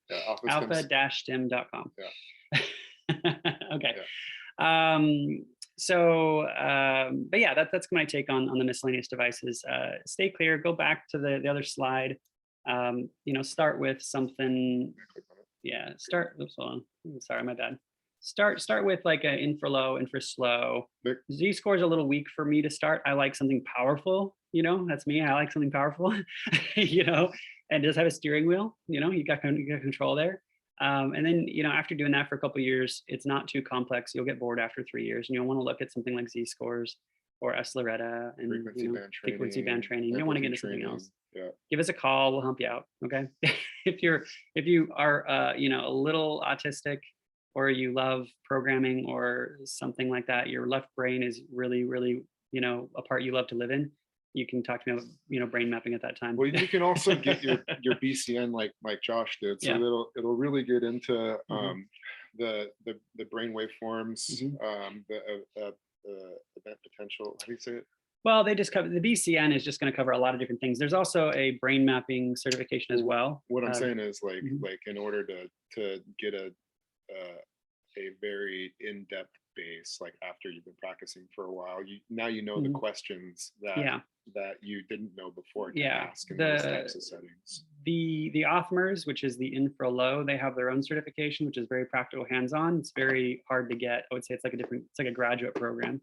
Speaker 4: Alpha-stem.com. Okay. But yeah, that's my take on the miscellaneous devices. Stay clear, go back to the other slide. You know, start with something. Yeah, oops, hold on. Sorry, my bad. Start with like an infra-low, infra-slow. Z-score is a little weak for me to start. I like something powerful, you know, that's me. I like something powerful, you know, and does have a steering wheel, you know, you got control there. And then, you know, after doing that for a couple of years, it's not too complex. You'll get bored after 3 years, and you'll want to look at something like Z-scores or S-Loretta and frequency band training. You don't want to get into something else.
Speaker 2: Yeah.
Speaker 4: Give us a call. We'll help you out. Okay. if you are, you know, a little autistic, or you love programming or something like that, your left brain is really, really, you know, a part you love to live in. You can talk to me about, you know, brain mapping at that time.
Speaker 2: Well, you can also get your BCN like Josh did. So it'll really get into the brain waveforms, the event potential. How do you say it?
Speaker 4: Well, they just cover the BCN is just going to cover a lot of different things. There's also a brain mapping certification as well.
Speaker 2: What I'm saying is like in order to get a very in-depth base, like after you've been practicing for a while, now you know the questions that you didn't know before to ask in those types of settings.
Speaker 4: The OFMers, which is the infra-low, they have their own certification, which is very practical, hands-on. It's very hard to get. I would say it's like a graduate program.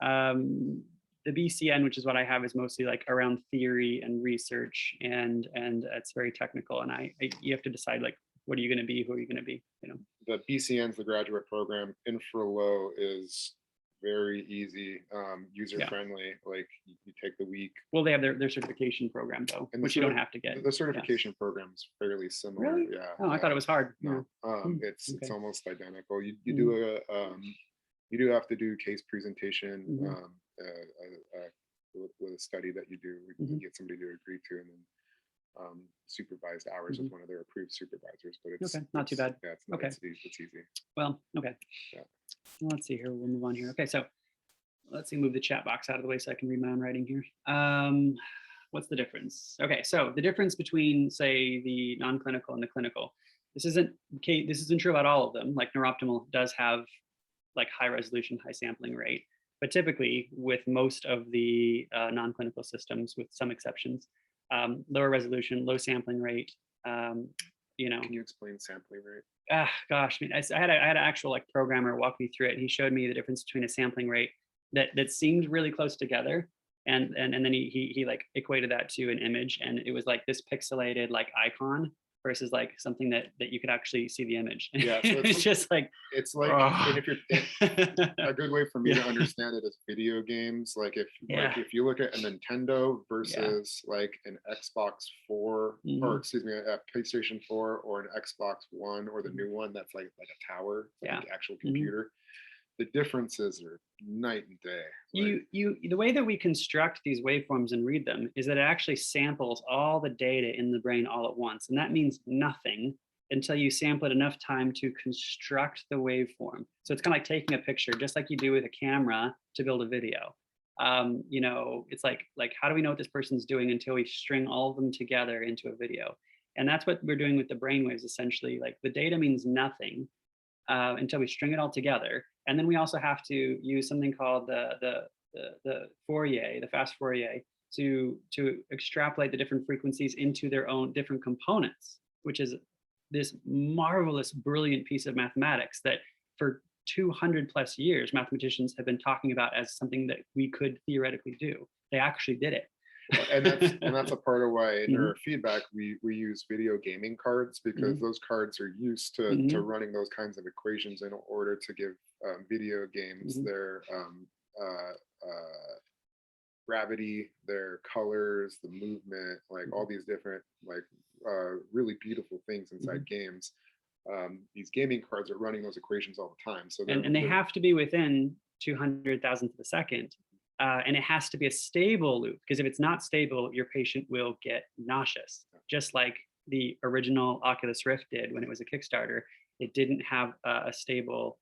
Speaker 4: The BCN, which is what I have, is mostly like around theory and research, and it's very technical. And you have to decide like, what are you going to be? Who are you going to be? You know,
Speaker 2: the BCN is the graduate program. Infra-low is very easy, user friendly. Like you take the week.
Speaker 4: Well, they have their certification program though, which you don't have to get.
Speaker 2: The certification program is fairly similar.
Speaker 4: Really?
Speaker 2: Yeah.
Speaker 4: Oh, I thought it was hard.
Speaker 2: No, it's almost identical. You do you do have to do case presentation with a study that you do. You get somebody to agree to, and then supervised hours with one of their approved supervisors. But it's
Speaker 4: not too bad.
Speaker 2: Yeah, it's easy.
Speaker 4: Well, okay.
Speaker 2: Yeah.
Speaker 4: Well, let's see here. We'll move on here. Okay, so let's see. Move the chat box out of the way so I can read my own writing here. What's the difference? Okay, so the difference between, say, the non-clinical and the clinical. This isn't true about all of them. Like Neuroptimal does have like high resolution, high sampling rate, but typically with most of the non-clinical systems, with some exceptions, lower resolution, low sampling rate. You know,
Speaker 2: can you explain sampling rate?
Speaker 4: Gosh, I mean, I had an actual like programmer walk me through it, and he showed me the difference between a sampling rate that seemed really close together, and then he like equated that to an image, and it was like this pixelated like icon versus like something that you could actually see the image.
Speaker 2: Yeah, so
Speaker 4: it's just like,
Speaker 2: it's like, and if you're a good way for me to understand it is video games. Like if you look at a Nintendo versus like an Xbox 4 or excuse me, a PlayStation 4 or an Xbox One or the new one that's like a tower, like the actual computer. The differences are night and day.
Speaker 4: The way that we construct these waveforms and read them is that it actually samples all the data in the brain all at once. And that means nothing until you sample it enough time to construct the waveform. So it's kind of like taking a picture, just like you do with a camera to build a video. You know, it's like how do we know what this person's doing until we string all of them together into a video? And that's what we're doing with the brainwaves, essentially. Like the data means nothing until we string it all together. And then we also have to use something called the Fourier, the fast Fourier, to extrapolate the different frequencies into their own different components, which is this marvelous, brilliant piece of mathematics that for 200 plus years, mathematicians have been talking about as something that we could theoretically do. They actually did it.
Speaker 2: And that's a part of why in neurofeedback we use video gaming cards, because those cards are used to running those kinds of equations in order to give video games their gravity, their colors, the movement, like all these different like really beautiful things inside games. These gaming cards are running those equations all the time. So
Speaker 4: and they have to be within 200,000th of a second. And it has to be a stable loop, because if it's not stable, your patient will get nauseous, just like the original Oculus Rift did when it was a Kickstarter. It didn't have a stable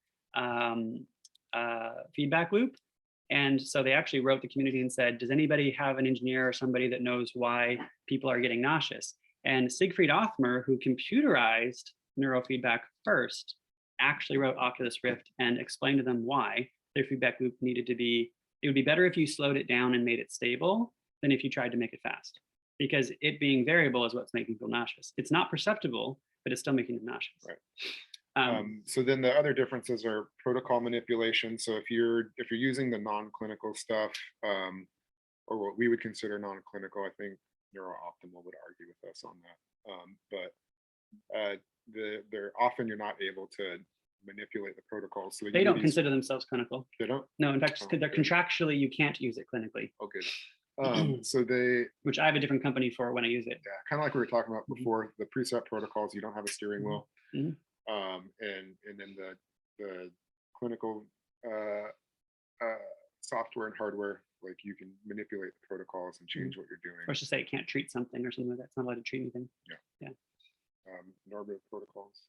Speaker 4: feedback loop. And so they actually wrote the community and said, does anybody have an engineer or somebody that knows why people are getting nauseous? And Siegfried Othmer, who computerized neurofeedback first, actually wrote Oculus Rift and explained to them why their feedback loop needed to be, it would be better if you slowed it down and made it stable than if you tried to make it fast, because it being variable is what's making people nauseous. It's not perceptible, but it's still making them nauseous.
Speaker 2: Right. So then the other differences are protocol manipulation. So if you're using the non-clinical stuff, or what we would consider non-clinical, I think NeuroOptimal would argue with us on that. They're often you're not able to manipulate the protocols. So
Speaker 4: they don't consider themselves clinical.
Speaker 2: They don't?
Speaker 4: No, in fact, they're contractually, you can't use it clinically.
Speaker 2: Okay. So they,
Speaker 4: which I have a different company for when I use it.
Speaker 2: Yeah, kind of like we were talking about before, the preset protocols, you don't have a steering wheel. And then the clinical software and hardware, like you can manipulate the protocols and change what you're doing.
Speaker 4: Or just say it can't treat something or something like that. It's not allowed to treat anything.
Speaker 2: Yeah. Normative protocols.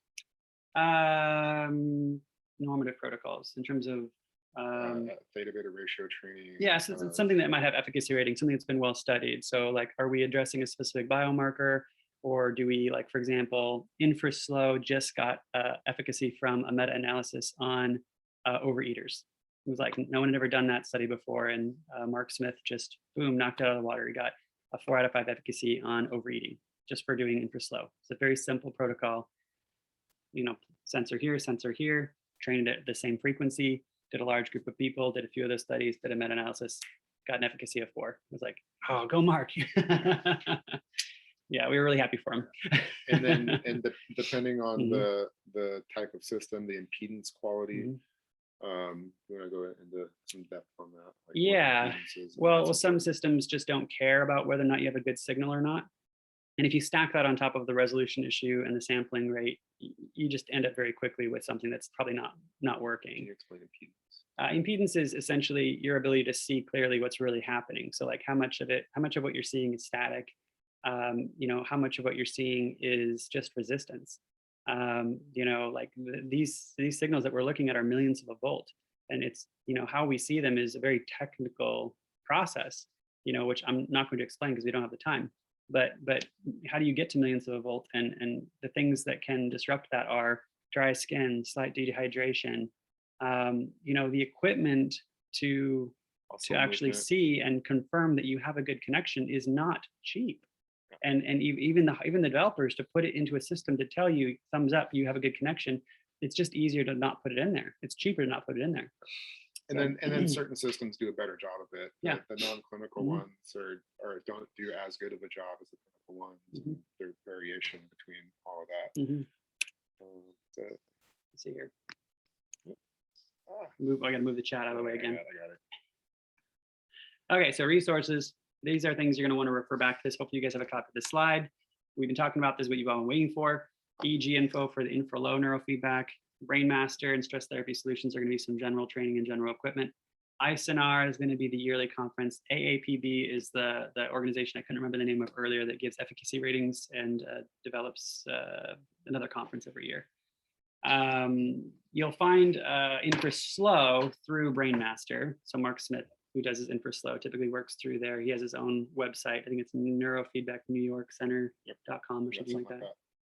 Speaker 4: Normative protocols in terms of
Speaker 2: theta beta ratio training.
Speaker 4: Yeah, so it's something that might have efficacy rating, something that's been well studied. So like, are we addressing a specific biomarker, or do we, like, for example, InfraSlow just got efficacy from a meta-analysis on overeaters. It was like, no one had ever done that study before, and Mark Smith just, boom, knocked it out of the water. He got a 4 out of 5 efficacy on overeating just for doing InfraSlow. It's a very simple protocol. You know, sensor here, trained at the same frequency, did a large group of people, did a few of those studies, did a meta-analysis, got an efficacy of 4. It was like, oh, go Mark. Yeah, we were really happy for him.
Speaker 2: and depending on the type of system, the impedance quality, you want to go into some depth on that? Like
Speaker 4: yeah, well, some systems just don't care about whether or not you have a good signal or not. And if you stack that on top of the resolution issue and the sampling rate, you just end up very quickly with something that's probably not working.
Speaker 2: Can you explain impedance?
Speaker 4: Impedance is essentially your ability to see clearly what's really happening. So like how much of what you're seeing is static, you know, how much of what you're seeing is just resistance. You know, like these signals that we're looking at are millions of a volt, and it's, you know, how we see them is a very technical process, you know, which I'm not going to explain because we don't have the time. But how do you get to millions of a volt? And the things that can disrupt that are dry skin, slight dehydration, you know, the equipment to actually see and confirm that you have a good connection is not cheap. And even the developers to put it into a system to tell you thumbs up, you have a good connection. It's just easier to not put it in there. It's cheaper to not put it in there.
Speaker 2: And then certain systems do a better job of it.
Speaker 4: Yeah.
Speaker 2: The non-clinical ones or don't do as good of a job as the clinical ones. There's variation between all of that.
Speaker 4: Let's see here. I gotta move the chat out of the way again.
Speaker 2: I got it.
Speaker 4: Okay, so resources. These are things you're going to want to refer back to this. Hopefully you guys have a copy of this slide. We've been talking about this, what you've all been waiting for. EEG info for the infra-low neurofeedback. Brainmaster and stress therapy solutions are going to be some general training and general equipment. ISNR is going to be the yearly conference. AAPB is the organization I couldn't remember the name of earlier that gives efficacy ratings and develops another conference every year. You'll find InfraSlow through Brainmaster. So Mark Smith, who does his InfraSlow, typically works through there. He has his own website. I think it's neurofeedbacknewyorkcenter.com or something like that.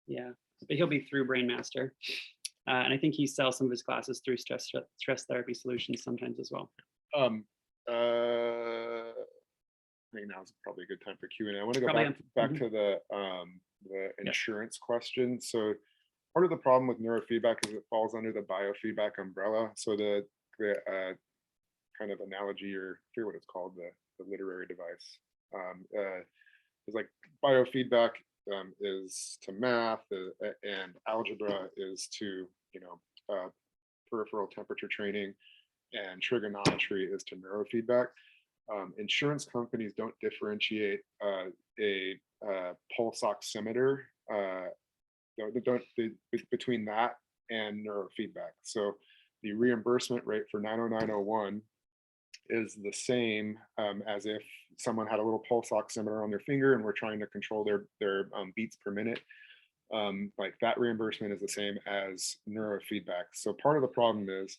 Speaker 4: Yeah, but he'll be through Brainmaster. And I think he sells some of his classes through stress therapy solutions sometimes as well.
Speaker 2: I think now's probably a good time for Q&A. I want to go back to the insurance question. So part of the problem with neurofeedback is it falls under the biofeedback umbrella. So the kind of analogy, or I forget what it's called, the literary device, is like biofeedback is to math, and algebra is to, you know, peripheral temperature training, and trigonometry is to neurofeedback. insurance companies don't differentiate a pulse oximeter between that and neurofeedback. So the reimbursement rate for 90901 is the same as if someone had a little pulse oximeter on their finger and we're trying to control their beats per minute. Like that reimbursement is the same as neurofeedback. So part of the problem is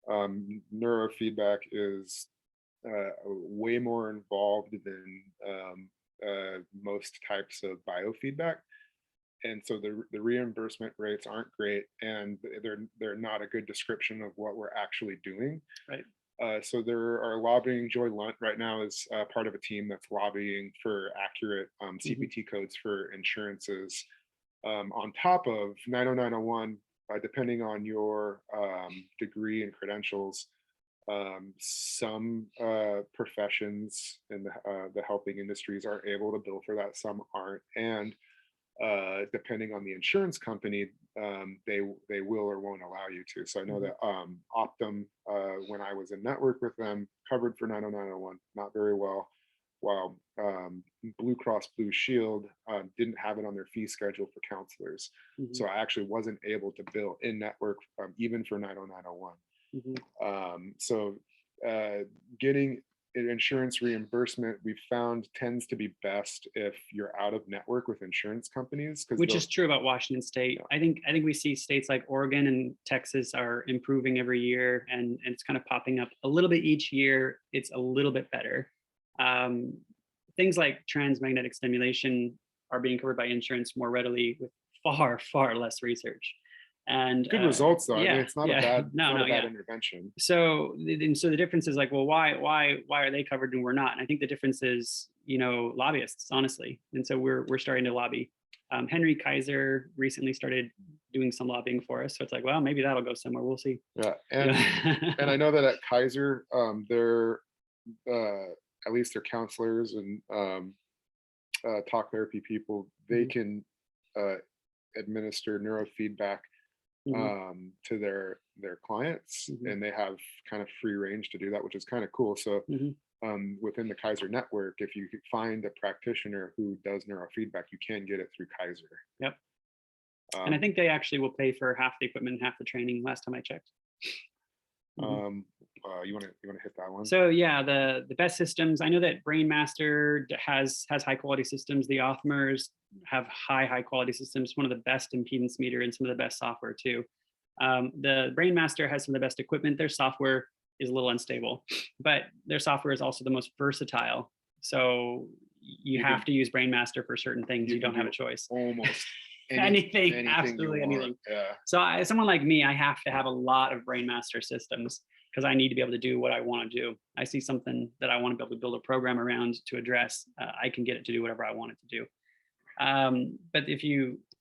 Speaker 2: neurofeedback is way more involved than most types of biofeedback. And so the reimbursement rates aren't great, and they're not a good description of what we're actually doing.
Speaker 4: Right.
Speaker 2: So there are lobbying. Joy Lunt right now is part of a team that's lobbying for accurate CPT codes for insurances on top of 90901, depending on your degree and credentials. Some professions in the helping industries are able to bill for that, some aren't. And depending on the insurance company, they will or won't allow you to. So I know that Optum, when I was in network with them, covered for 90901, not very well, while Blue Cross Blue Shield didn't have it on their fee schedule for counselors. So I actually wasn't able to bill in network even for 90901. So getting insurance reimbursement, we've found, tends to be best if you're out of network with insurance companies,
Speaker 4: which is true about Washington State. Yeah. I think we see states like Oregon and Texas are improving every year, and it's kind of popping up a little bit each year. It's a little bit better. Things like transmagnetic stimulation are being covered by insurance more readily with far less research. And
Speaker 2: good results though.
Speaker 4: Yeah,
Speaker 2: I mean, it's not a bad intervention.
Speaker 4: So the difference is like, well, why are they covered and we're not? And I think the difference is, lobbyists, honestly. And so we're starting to lobby. Henry Kaiser recently started doing some lobbying for us. So it's like, well, maybe that'll go somewhere. We'll see.
Speaker 2: Yeah. And and I know that at Kaiser, they're at least their counselors and talk therapy people, they can administer neurofeedback to their clients, and they have kind of free range to do that, which is kind of cool. So within the Kaiser network, if you could find a practitioner who does neurofeedback, you can get it through Kaiser.
Speaker 4: Yep. And I think they actually will pay for half the equipment and half the training last time I checked.
Speaker 2: You want to hit that one?
Speaker 4: So yeah, the best systems. I know that Brainmaster has high quality systems. The Othmers have high quality systems. One of the best impedance meter and some of the best software too. The Brainmaster has some of the best equipment. Their software is a little unstable, but their software is also the most versatile. So you have to use Brainmaster for certain things. You don't have a choice.
Speaker 2: Almost
Speaker 4: anything, absolutely anything.
Speaker 2: Yeah.
Speaker 4: So someone like me, I have to have a lot of Brainmaster systems because I need to be able to do what I want to do. I see something that I want to be able to build a program around to address. I can get it to do whatever I want it to do. But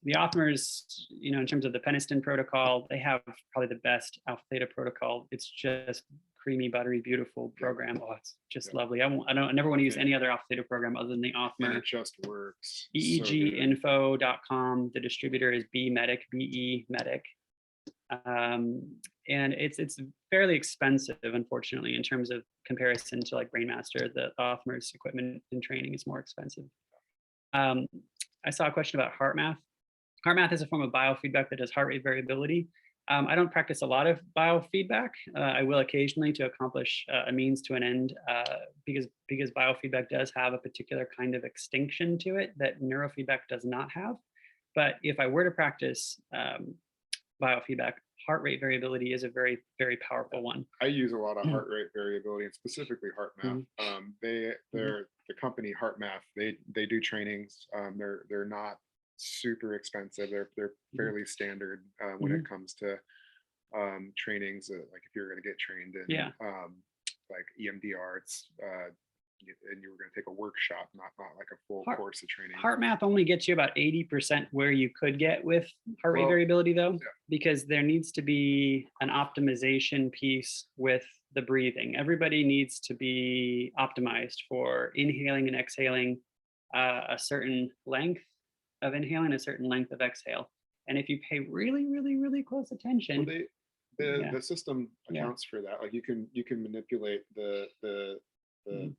Speaker 4: the Othmers, in terms of the Peniston protocol, they have probably the best alpha theta protocol. It's just creamy, buttery, beautiful program. Oh, it's just lovely. I never want to use any other alpha theta program other than the Othmer.
Speaker 2: And it just works.
Speaker 4: EEGinfo.com. The distributor is B-Medic, BE Medic. And it's fairly expensive, unfortunately, in terms of comparison to like Brainmaster. The Othmer's equipment and training is more expensive. I saw a question about HeartMath. HeartMath is a form of biofeedback that does heart rate variability. I don't practice a lot of biofeedback. I will occasionally to accomplish a means to an end, because biofeedback does have a particular kind of extinction to it that neurofeedback does not have. But if I were to practice biofeedback, heart rate variability is a very, very powerful one.
Speaker 2: I use a lot of heart rate variability, and specifically HeartMath. They're the company HeartMath. They do trainings. They're not super expensive. They're fairly standard when it comes to trainings. Like if you're going to get trained in like EMDR, it's and you were going to take a workshop, not like a full course of training.
Speaker 4: HeartMath only gets you about 80% where you could get with heart rate variability, though, because there needs to be an optimization piece with the breathing. Everybody needs to be optimized for inhaling and exhaling a certain length of inhale and a certain length of exhale. And if you pay really, really, really close attention,
Speaker 2: the system accounts for that. Like you can manipulate the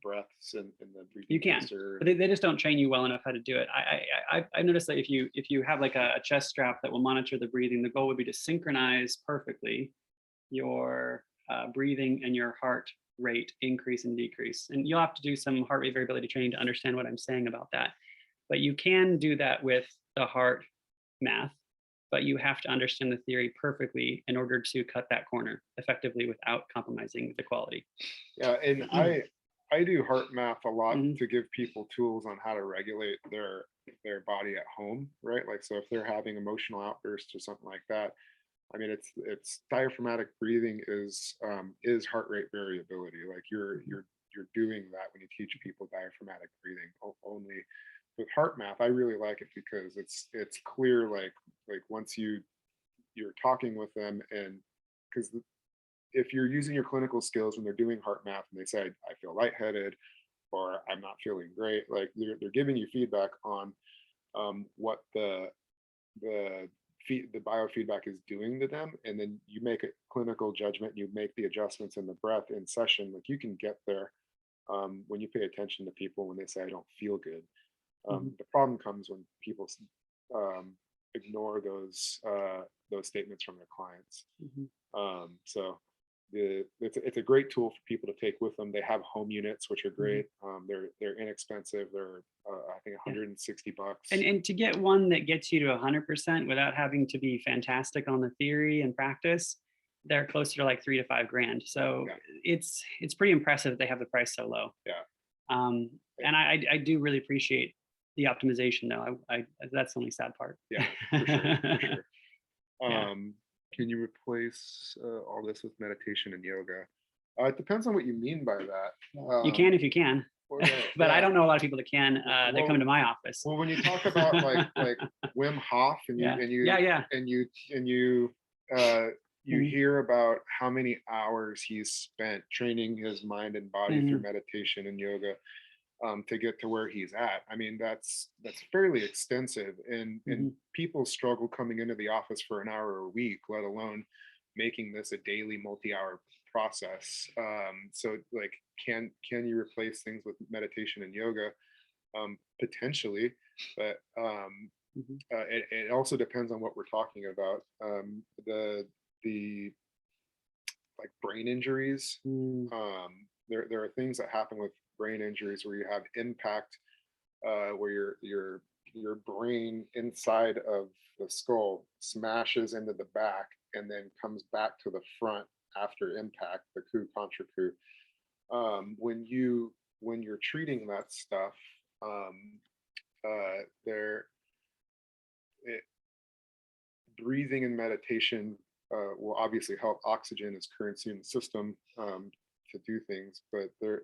Speaker 2: breaths and the breathing.
Speaker 4: You can, but they just don't train you well enough how to do it. I noticed that if you have like a chest strap that will monitor the breathing, the goal would be to synchronize perfectly your breathing and your heart rate increase and decrease. And you'll have to do some heart rate variability training to understand what I'm saying about that. But you can do that with the heart math, but you have to understand the theory perfectly in order to cut that corner effectively without compromising the quality.
Speaker 2: Yeah, and I do heart math a lot to give people tools on how to regulate their body at home, right? Like, so if they're having emotional outbursts or something like that, I mean, it's diaphragmatic breathing is heart rate variability. Like you're doing that when you teach people diaphragmatic breathing. Only with heart math, I really like it because it's clear. Like once you're talking with them, and because if you're using your clinical skills when they're doing heart math and they say I feel lightheaded or I'm not feeling great, like they're giving you feedback on what the biofeedback is doing to them, and then you make a clinical judgment, you make the adjustments in the breath in session. Like you can get there when you pay attention to people when they say I don't feel good. The problem comes when people ignore those statements from their clients. So it's a great tool for people to take with them. They have home units, which are great. They're inexpensive. They're I think $160.
Speaker 4: And to get one that gets you to 100% without having to be fantastic on the theory and practice, they're closer to like $3 to $5 grand. So it's pretty impressive that they have the price so low. And I do really appreciate the optimization though. That's the only sad part.
Speaker 2: Yeah, for sure. Can you replace all this with meditation and yoga? It depends on what you mean by that.
Speaker 4: You can if you can, but I don't know a lot of people that can. They come into my office.
Speaker 2: Well, when you talk about like Wim Hof and you hear about how many hours he's spent training his mind and body through meditation and yoga to get to where he's at. I mean, that's fairly extensive, and people struggle coming into the office for an hour a week, let alone making this a daily multi-hour process. So like, can you replace things with meditation and yoga? Potentially, but it also depends on what we're talking about. The like brain injuries. There are things that happen with brain injuries where you have impact, where your brain inside of the skull smashes into the back and then comes back to the front after impact, the coup contra coup. When you're treating that stuff, breathing and meditation will obviously help. Oxygen is currency in the system to do things, but they're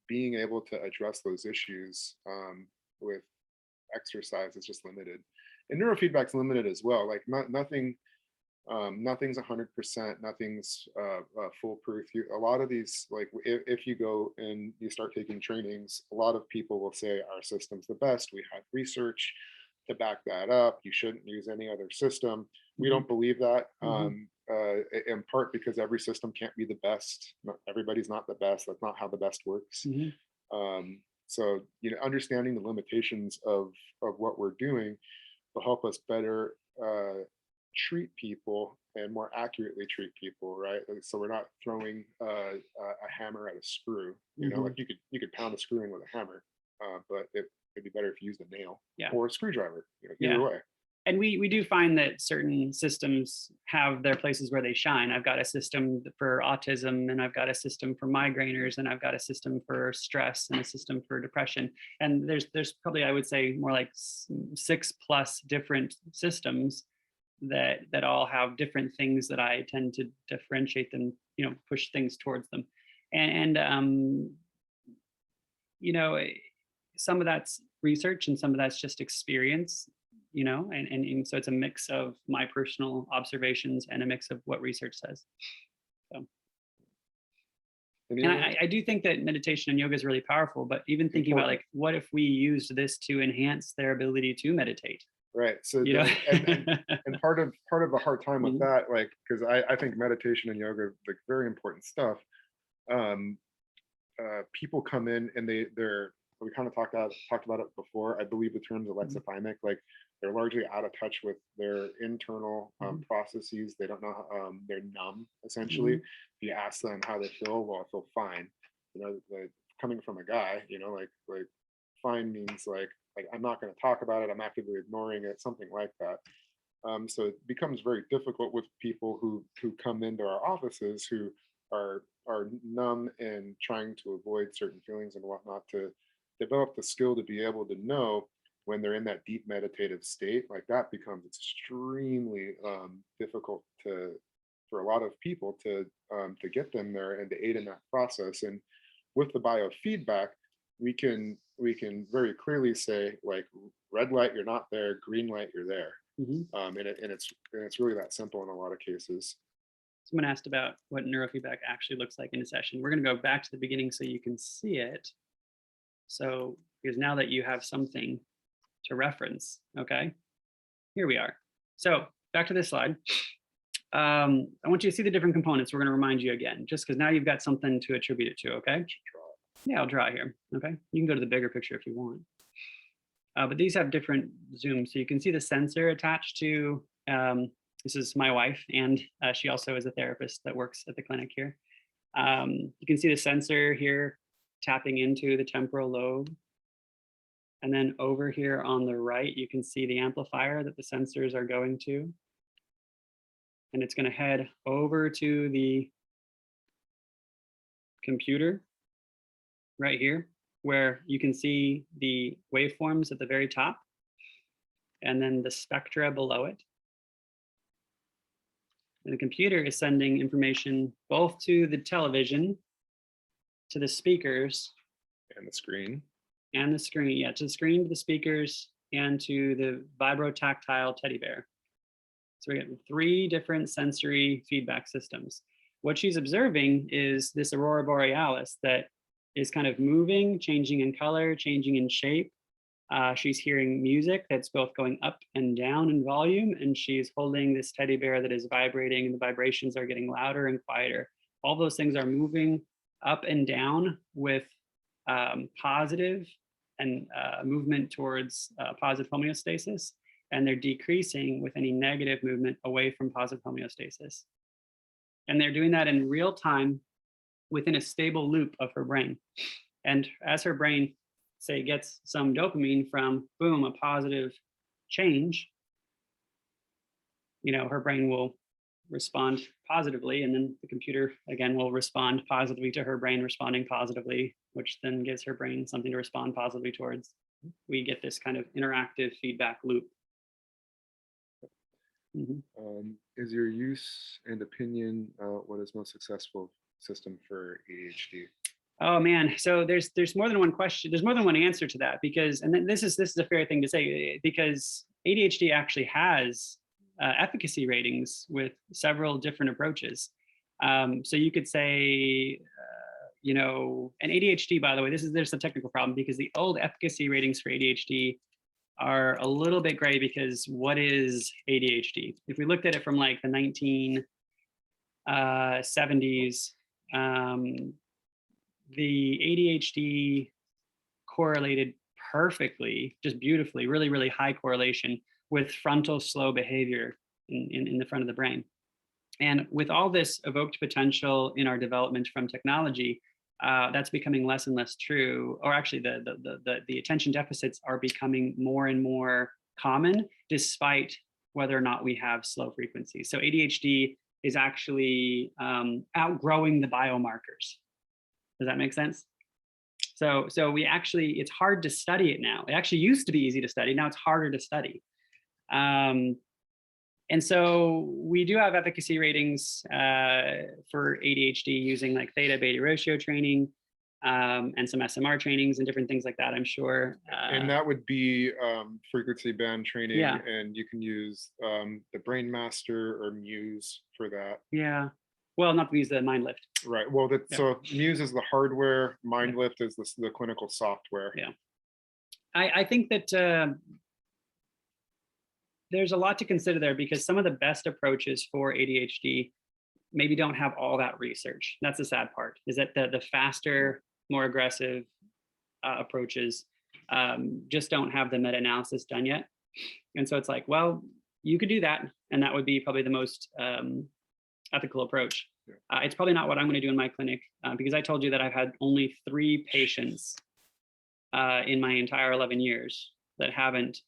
Speaker 2: being able to address those issues with exercise is just limited, and neurofeedback's limited as well. Like nothing's 100%, nothing's foolproof. A lot of these, like if you go and you start taking trainings, a lot of people will say our system's the best. We have research to back that up. You shouldn't use any other system. We don't believe that. In part because every system can't be the best. Everybody's not the best. That's not how the best works. So understanding the limitations of what we're doing will help us better treat people and more accurately treat people, right? So we're not throwing a hammer at a screw. Like you could pound a screw in with a hammer, but it'd be better if you used a nail or a screwdriver. Either way.
Speaker 4: And we do find that certain systems have their places where they shine. I've got a system for autism, and I've got a system for migraineurs, and I've got a system for stress, and a system for depression. And there's probably, I would say, more like 6+ different systems that all have different things that I tend to differentiate them, push things towards them. And some of that's research and some of that's just experience. And so it's a mix of my personal observations and a mix of what research says. So, and I do think that meditation and yoga is really powerful, but even thinking about like, what if we used this to enhance their ability to meditate?
Speaker 2: Right. So, and part of the hard time with that, like, because I think meditation and yoga are like very important stuff. people come in and they're we kind of talked about it before. I believe the term's alexithymic, like they're largely out of touch with their internal processes. They don't know they're numb essentially. If you ask them how they feel, well, I feel fine. You know, like coming from a guy, you know, like fine means like I'm not going to talk about it. I'm actively ignoring it, something like that. So it becomes very difficult with people who come into our offices who are numb and trying to avoid certain feelings and whatnot, to develop the skill to be able to know when they're in that deep meditative state. Like that becomes extremely difficult for a lot of people to get them there and to aid in that process. And with the biofeedback, we can very clearly say, like, red light, you're not there, green light, you're there. And it's really that simple in a lot of cases.
Speaker 4: Someone asked about what neurofeedback actually looks like in a session. We're going to go back to the beginning so you can see it. So, because now that you have something to reference, okay, here we are. So back to this slide. I want you to see the different components. We're going to remind you again, just because now you've got something to attribute it to, okay? Yeah, I'll draw here, okay? You can go to the bigger picture if you want. But these have different zooms. So you can see the sensor attached to, this is my wife, and she also is a therapist that works at the clinic here. You can see the sensor here tapping into the temporal lobe. And then over here on the right, you can see the amplifier that the sensors are going to. And it's going to head over to the computer right here, where you can see the waveforms at the very top, and then the spectra below it. And the computer is sending information both to the television, to the speakers,
Speaker 2: and the screen.
Speaker 4: And the screen, yeah, to the screen, to the speakers, and to the vibrotactile teddy bear. So we get 3 different sensory feedback systems. What she's observing is this aurora borealis that is kind of moving, changing in color, changing in shape. She's hearing music that's both going up and down in volume, and she's holding this teddy bear that is vibrating, and the vibrations are getting louder and quieter. All those things are moving up and down with positive and movement towards positive homeostasis, and they're decreasing with any negative movement away from positive homeostasis. And they're doing that in real time within a stable loop of her brain. And as her brain, say, gets some dopamine from, boom, a positive change, you know, her brain will respond positively, and then the computer again will respond positively to her brain responding positively, which then gives her brain something to respond positively towards. We get this kind of interactive feedback loop.
Speaker 2: Is your use and opinion what is most successful system for ADHD?
Speaker 4: Oh man, so there's more than one question. There's more than one answer to that, because, and then this is a fair thing to say, because ADHD actually has efficacy ratings with several different approaches. So you could say, you know, and ADHD, by the way, there's a technical problem, because the old efficacy ratings for ADHD are a little bit gray, because what is ADHD? If we looked at it from like the 1970s, the ADHD correlated perfectly, just beautifully, really, really high correlation with frontal slow behavior in the front of the brain. And with all this evoked potential in our development from technology, that's becoming less and less true. Or actually, the attention deficits are becoming more and more common, despite whether or not we have slow frequencies. So ADHD is actually outgrowing the biomarkers. Does that make sense? So we actually, it's hard to study it now. It actually used to be easy to study. Now it's harder to study. And so we do have efficacy ratings for ADHD using like theta beta ratio training and some SMR trainings and different things like that, I'm sure.
Speaker 2: And that would be frequency band training,
Speaker 4: yeah.
Speaker 2: And you can use the Brain Master or Muse for that.
Speaker 4: Yeah. Well, not to use the Mind Lift.
Speaker 2: Right. Well, so Muse is the hardware, Mind Lift is the clinical software.
Speaker 4: Yeah. I think that there's a lot to consider there, because some of the best approaches for ADHD maybe don't have all that research. That's the sad part, is that the faster more aggressive approaches just don't have the meta-analysis done yet. And so it's like, well, you could do that, and that would be probably the most ethical approach.
Speaker 2: Yeah.
Speaker 4: It's probably not what I'm going to do in my clinic because I told you that I've had only 3 patients in my entire 11 years that haven't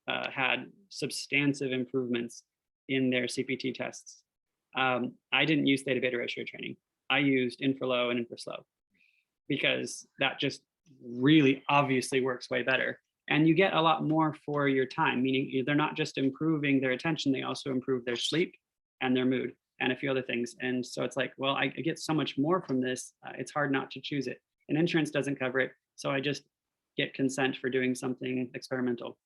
Speaker 4: had substantive improvements in their CPT tests. I didn't use theta beta ratio training. I used infralow and infraslow because that just really obviously works way better. And you get a lot more for your time, meaning they're not just improving their attention, they also improve their sleep and their mood and a few other things. And so it's like, well, I get so much more from this. It's hard not to choose it. And insurance doesn't cover it. So I just get consent for doing something experimental,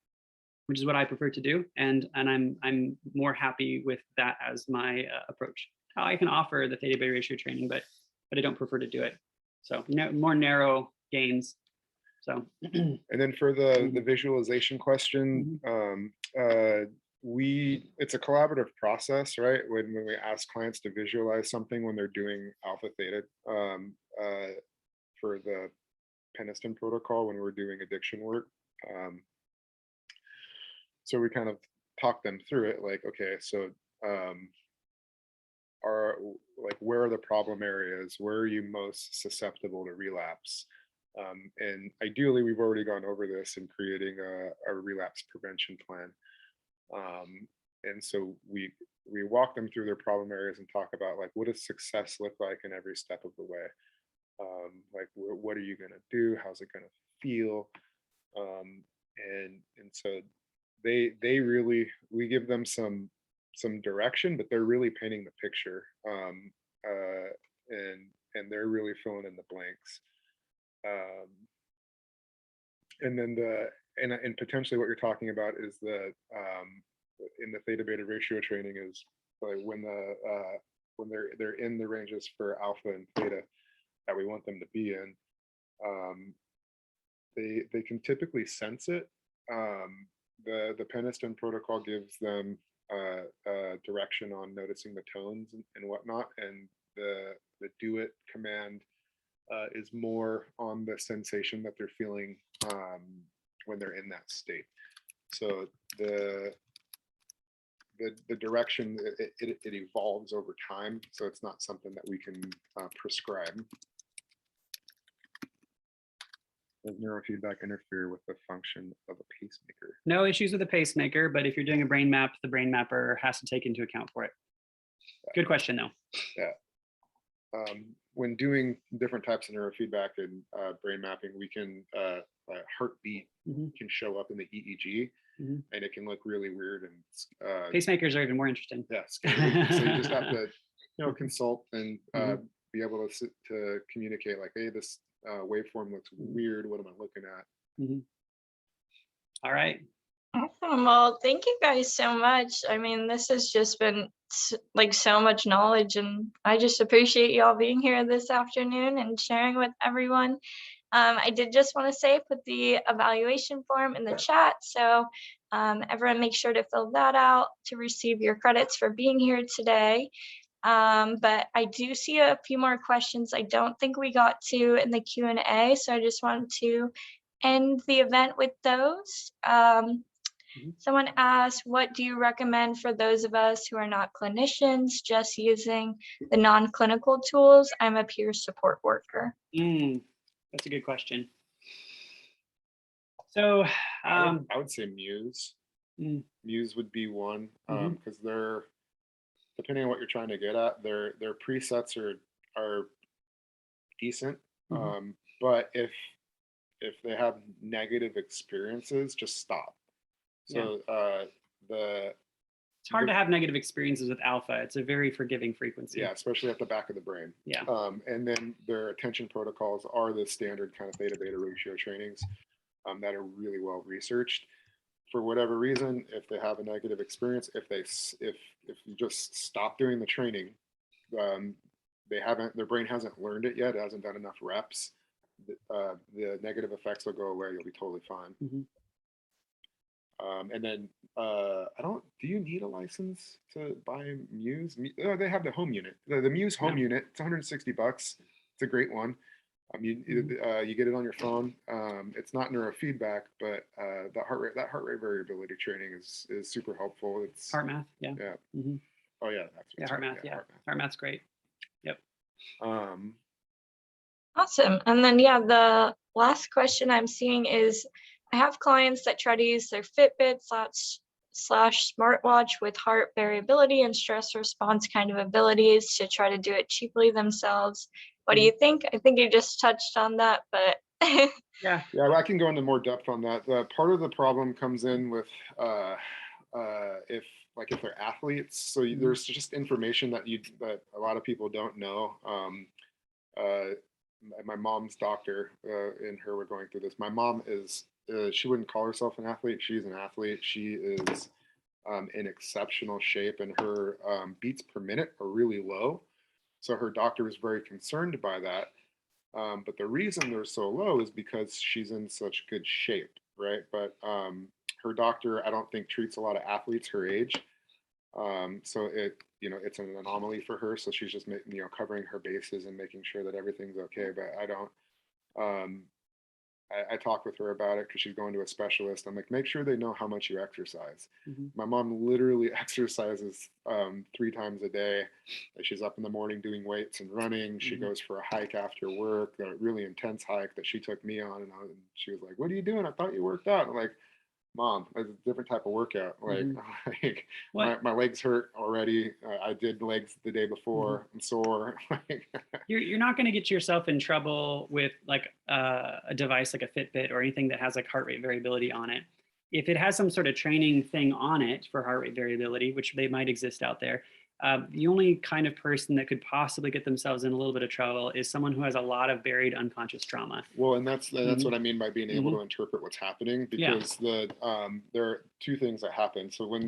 Speaker 4: which is what I prefer to do. And I'm more happy with that as my approach. I can offer the theta beta ratio training, but I don't prefer to do it. So more narrow gains. So.
Speaker 2: And then for the visualization question, it's a collaborative process, right? When we ask clients to visualize something when they're doing alpha theta for the Peniston protocol, when we're doing addiction work. So we kind of talk them through it, like, okay, so where are the problem areas? Where are you most susceptible to relapse? And ideally, we've already gone over this in creating a relapse prevention plan. And so we walk them through their problem areas and talk about, like, what does success look like in every step of the way? Like, what are you going to do? How's it going to feel? And so they really, we give them some direction, but they're really painting the picture, and they're really filling in the blanks. And then and potentially what you're talking about is in the theta beta ratio training is like when they're in the ranges for alpha and theta that we want them to be in, they can typically sense it. The Peniston protocol gives them direction on noticing the tones and whatnot, and the do it command is more on the sensation that they're feeling when they're in that state. So the direction, it evolves over time, so it's not something that we can prescribe. Does neurofeedback interfere with the function of a pacemaker?
Speaker 4: No issues with the pacemaker, but if you're doing a brain map, the brain mapper has to take into account for it. Good question, though.
Speaker 2: Yeah. When doing different types of neurofeedback and brain mapping, we can heartbeat can show up in the EEG, and it can look really weird. And
Speaker 4: pacemakers are even more interesting.
Speaker 2: Yes. So you just have to, consult and be able to communicate, like, hey, this waveform looks weird. What am I looking at?
Speaker 4: All right.
Speaker 1: Awesome. Well, thank you guys so much. I mean, this has just been like so much knowledge, and I just appreciate you all being here this afternoon and sharing with everyone. I did just want to say, put the evaluation form in the chat, so everyone make sure to fill that out to receive your credits for being here today. But I do see a few more questions I don't think we got to in the Q&A, so I just wanted to end the event with those. Someone asked, what do you recommend for those of us who are not clinicians, just using the non-clinical tools? I'm a peer support worker.
Speaker 4: That's a good question. So
Speaker 2: I would say Muse. Muse would be one, because they're, depending on what you're trying to get at, their presets are decent. But if they have negative experiences, just stop. So
Speaker 4: it's hard to have negative experiences with alpha. It's a very forgiving frequency.
Speaker 2: Yeah, especially at the back of the brain.
Speaker 4: Yeah.
Speaker 2: And then their attention protocols are the standard kind of theta beta ratio trainings that are really well researched. For whatever reason, if they have a negative experience, if you just stop doing the training, their brain hasn't learned it yet. It hasn't done enough reps. The negative effects will go away. You'll be totally fine. And then do you need a license to buy Muse? They have the home unit, the Muse home unit. It's $160. It's a great one. You get it on your phone. It's not neurofeedback, but that heart rate variability training is super helpful. It's
Speaker 4: Heart math, yeah.
Speaker 2: Yeah.
Speaker 4: Mm-hmm.
Speaker 2: Oh yeah,
Speaker 4: Yeah, heart math, yeah. Heart math's great. Yep.
Speaker 1: Awesome. And then, yeah, the last question I'm seeing is, I have clients that try to use their Fitbit slash smartwatch with heart variability and stress response kind of abilities to try to do it cheaply themselves. What do you think? I think you just touched on that, but
Speaker 4: Yeah.
Speaker 2: I can go into more depth on that. Part of the problem comes in with if they're athletes. So there's just information that a lot of people don't know. My mom's doctor and her were going through this. My mom is she wouldn't call herself an athlete. She's an athlete. She is in exceptional shape, and her beats per minute are really low. So her doctor was very concerned by that. But the reason they're so low is because she's in such good shape, right? But her doctor, I don't think, treats a lot of athletes her age. So it's an anomaly for her. So she's just covering her bases and making sure that everything's okay. But I don't. I talked with her about it because she's going to a specialist. I'm like, make sure they know how much you exercise. My mom literally exercises 3 times a day. She's up in the morning doing weights and running. She goes for a hike after work, a really intense hike that she took me on. And she was like, what are you doing? I thought you worked out. I'm like, Mom, it's a different type of workout. My legs hurt already. I did legs the day before. I'm sore.
Speaker 4: You're not going to get yourself in trouble with like a device like a Fitbit or anything that has like heart rate variability on it. If it has some sort of training thing on it for heart rate variability, which they might exist out there, the only kind of person that could possibly get themselves in a little bit of trouble is someone who has a lot of buried unconscious trauma.
Speaker 2: Well, and that's what I mean by being able to interpret what's happening, because there are 2 things that happen. So when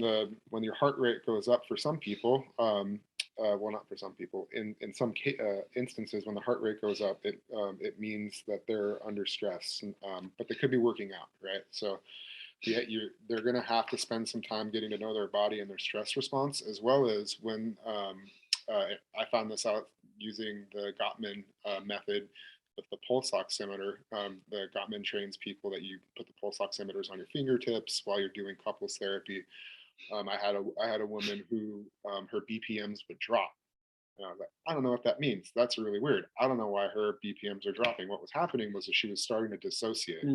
Speaker 2: your heart rate goes up for some people, well, not for some people, in some instances, when the heart rate goes up, it means that they're under stress, but they could be working out, right? So they're going to have to spend some time getting to know their body and their stress response, as well as when I found this out using the Gottman method with the pulse oximeter. The Gottman trains people that you put the pulse oximeters on your fingertips while you're doing couples therapy. I had a woman who her BPMs would drop. And I was like, I don't know what that means. That's really weird. I don't know why her BPMs are dropping. What was happening was that she was starting to dissociate.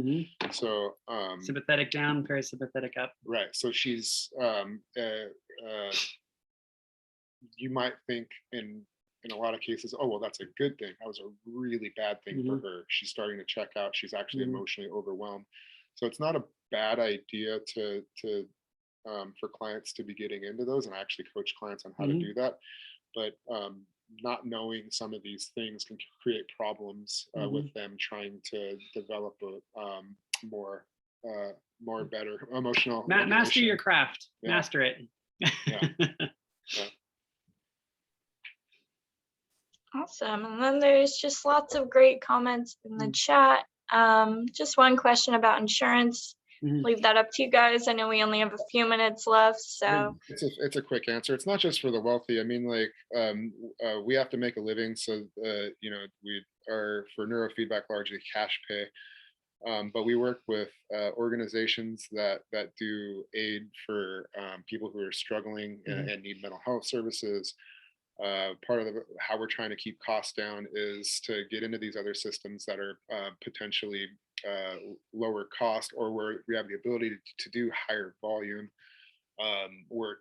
Speaker 2: So
Speaker 4: sympathetic down, parasympathetic up.
Speaker 2: Right. So she's you might think in a lot of cases, oh well, that's a good thing. That was a really bad thing for her. She's starting to check out. She's actually emotionally overwhelmed. So it's not a bad idea to for clients to be getting into those, and I actually coach clients on how to do that. But not knowing some of these things can create problems with them trying to develop a more better emotional
Speaker 4: master your craft. Master it.
Speaker 1: Awesome. And then there's just lots of great comments in the chat. Just one question about insurance. Leave that up to you guys. I know we only have a few minutes left, so
Speaker 2: it's a quick answer. It's not just for the wealthy. I mean, like we have to make a living, so we are for neurofeedback largely cash pay, but we work with organizations that do aid for people who are struggling and need mental health services. Part of how we're trying to keep costs down is to get into these other systems that are potentially lower cost, or where we have the ability to do higher volume. We're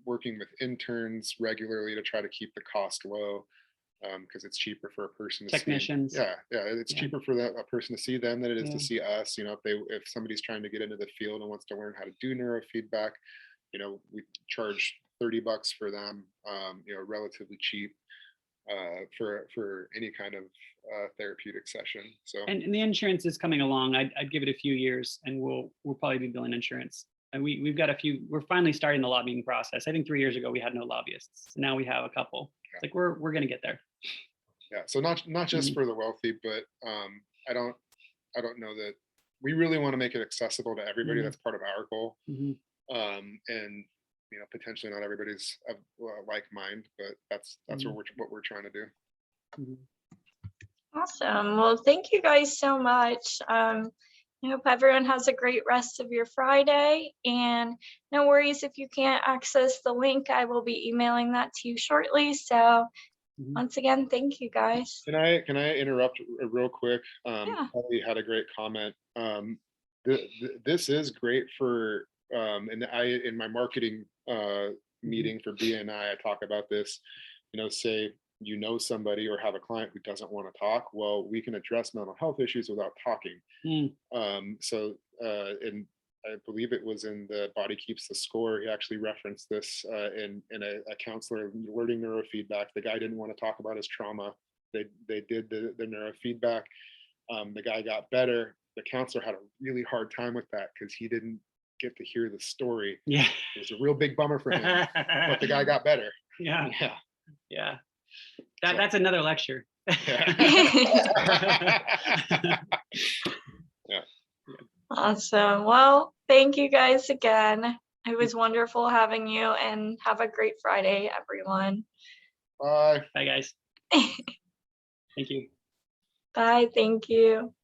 Speaker 2: working with interns regularly to try to keep the cost low, because it's cheaper for a person to
Speaker 4: technicians.
Speaker 2: It's cheaper for a person to see them than it is to see us. If somebody's trying to get into the field and wants to learn how to do neurofeedback, we charge $30 for them, relatively cheap for any kind of therapeutic session. So
Speaker 4: and the insurance is coming along. I'd give it a few years, and we'll probably be billing insurance. And we've got a few. We're finally starting the lobbying process. I think 3 years ago we had no lobbyists. Now we have a couple. It's like we're going to get there.
Speaker 2: Yeah. So not just for the wealthy, but I don't know that we really want to make it accessible to everybody. That's part of our goal. And potentially not everybody's like mind, but that's what we're trying to do.
Speaker 1: Awesome. Well, thank you guys so much. I hope everyone has a great rest of your Friday, and no worries if you can't access the link. I will be emailing that to you shortly. So
Speaker 4: Mhm.
Speaker 1: once again, thank you guys.
Speaker 2: Can I interrupt real quick?
Speaker 1: Yeah.
Speaker 2: Kelly had a great comment. This is great for and in my marketing meeting for BNI, I talk about this. Say you know somebody or have a client who doesn't want to talk. Well, we can address mental health issues without talking. And I believe it was in the Body Keeps the Score. He actually referenced this in a counselor learning neurofeedback. The guy didn't want to talk about his trauma. They did the neurofeedback. The guy got better. The counselor had a really hard time with that because he didn't get to hear the story.
Speaker 4: Yeah.
Speaker 2: It was a real big bummer for him, but the guy got better.
Speaker 4: Yeah.
Speaker 2: Yeah.
Speaker 4: Yeah. That's another lecture.
Speaker 2: Yeah.
Speaker 1: Awesome. Well, thank you guys again. It was wonderful having you, and have a great Friday, everyone.
Speaker 2: Bye.
Speaker 4: Bye, guys. Thank you.
Speaker 1: Bye. Thank you.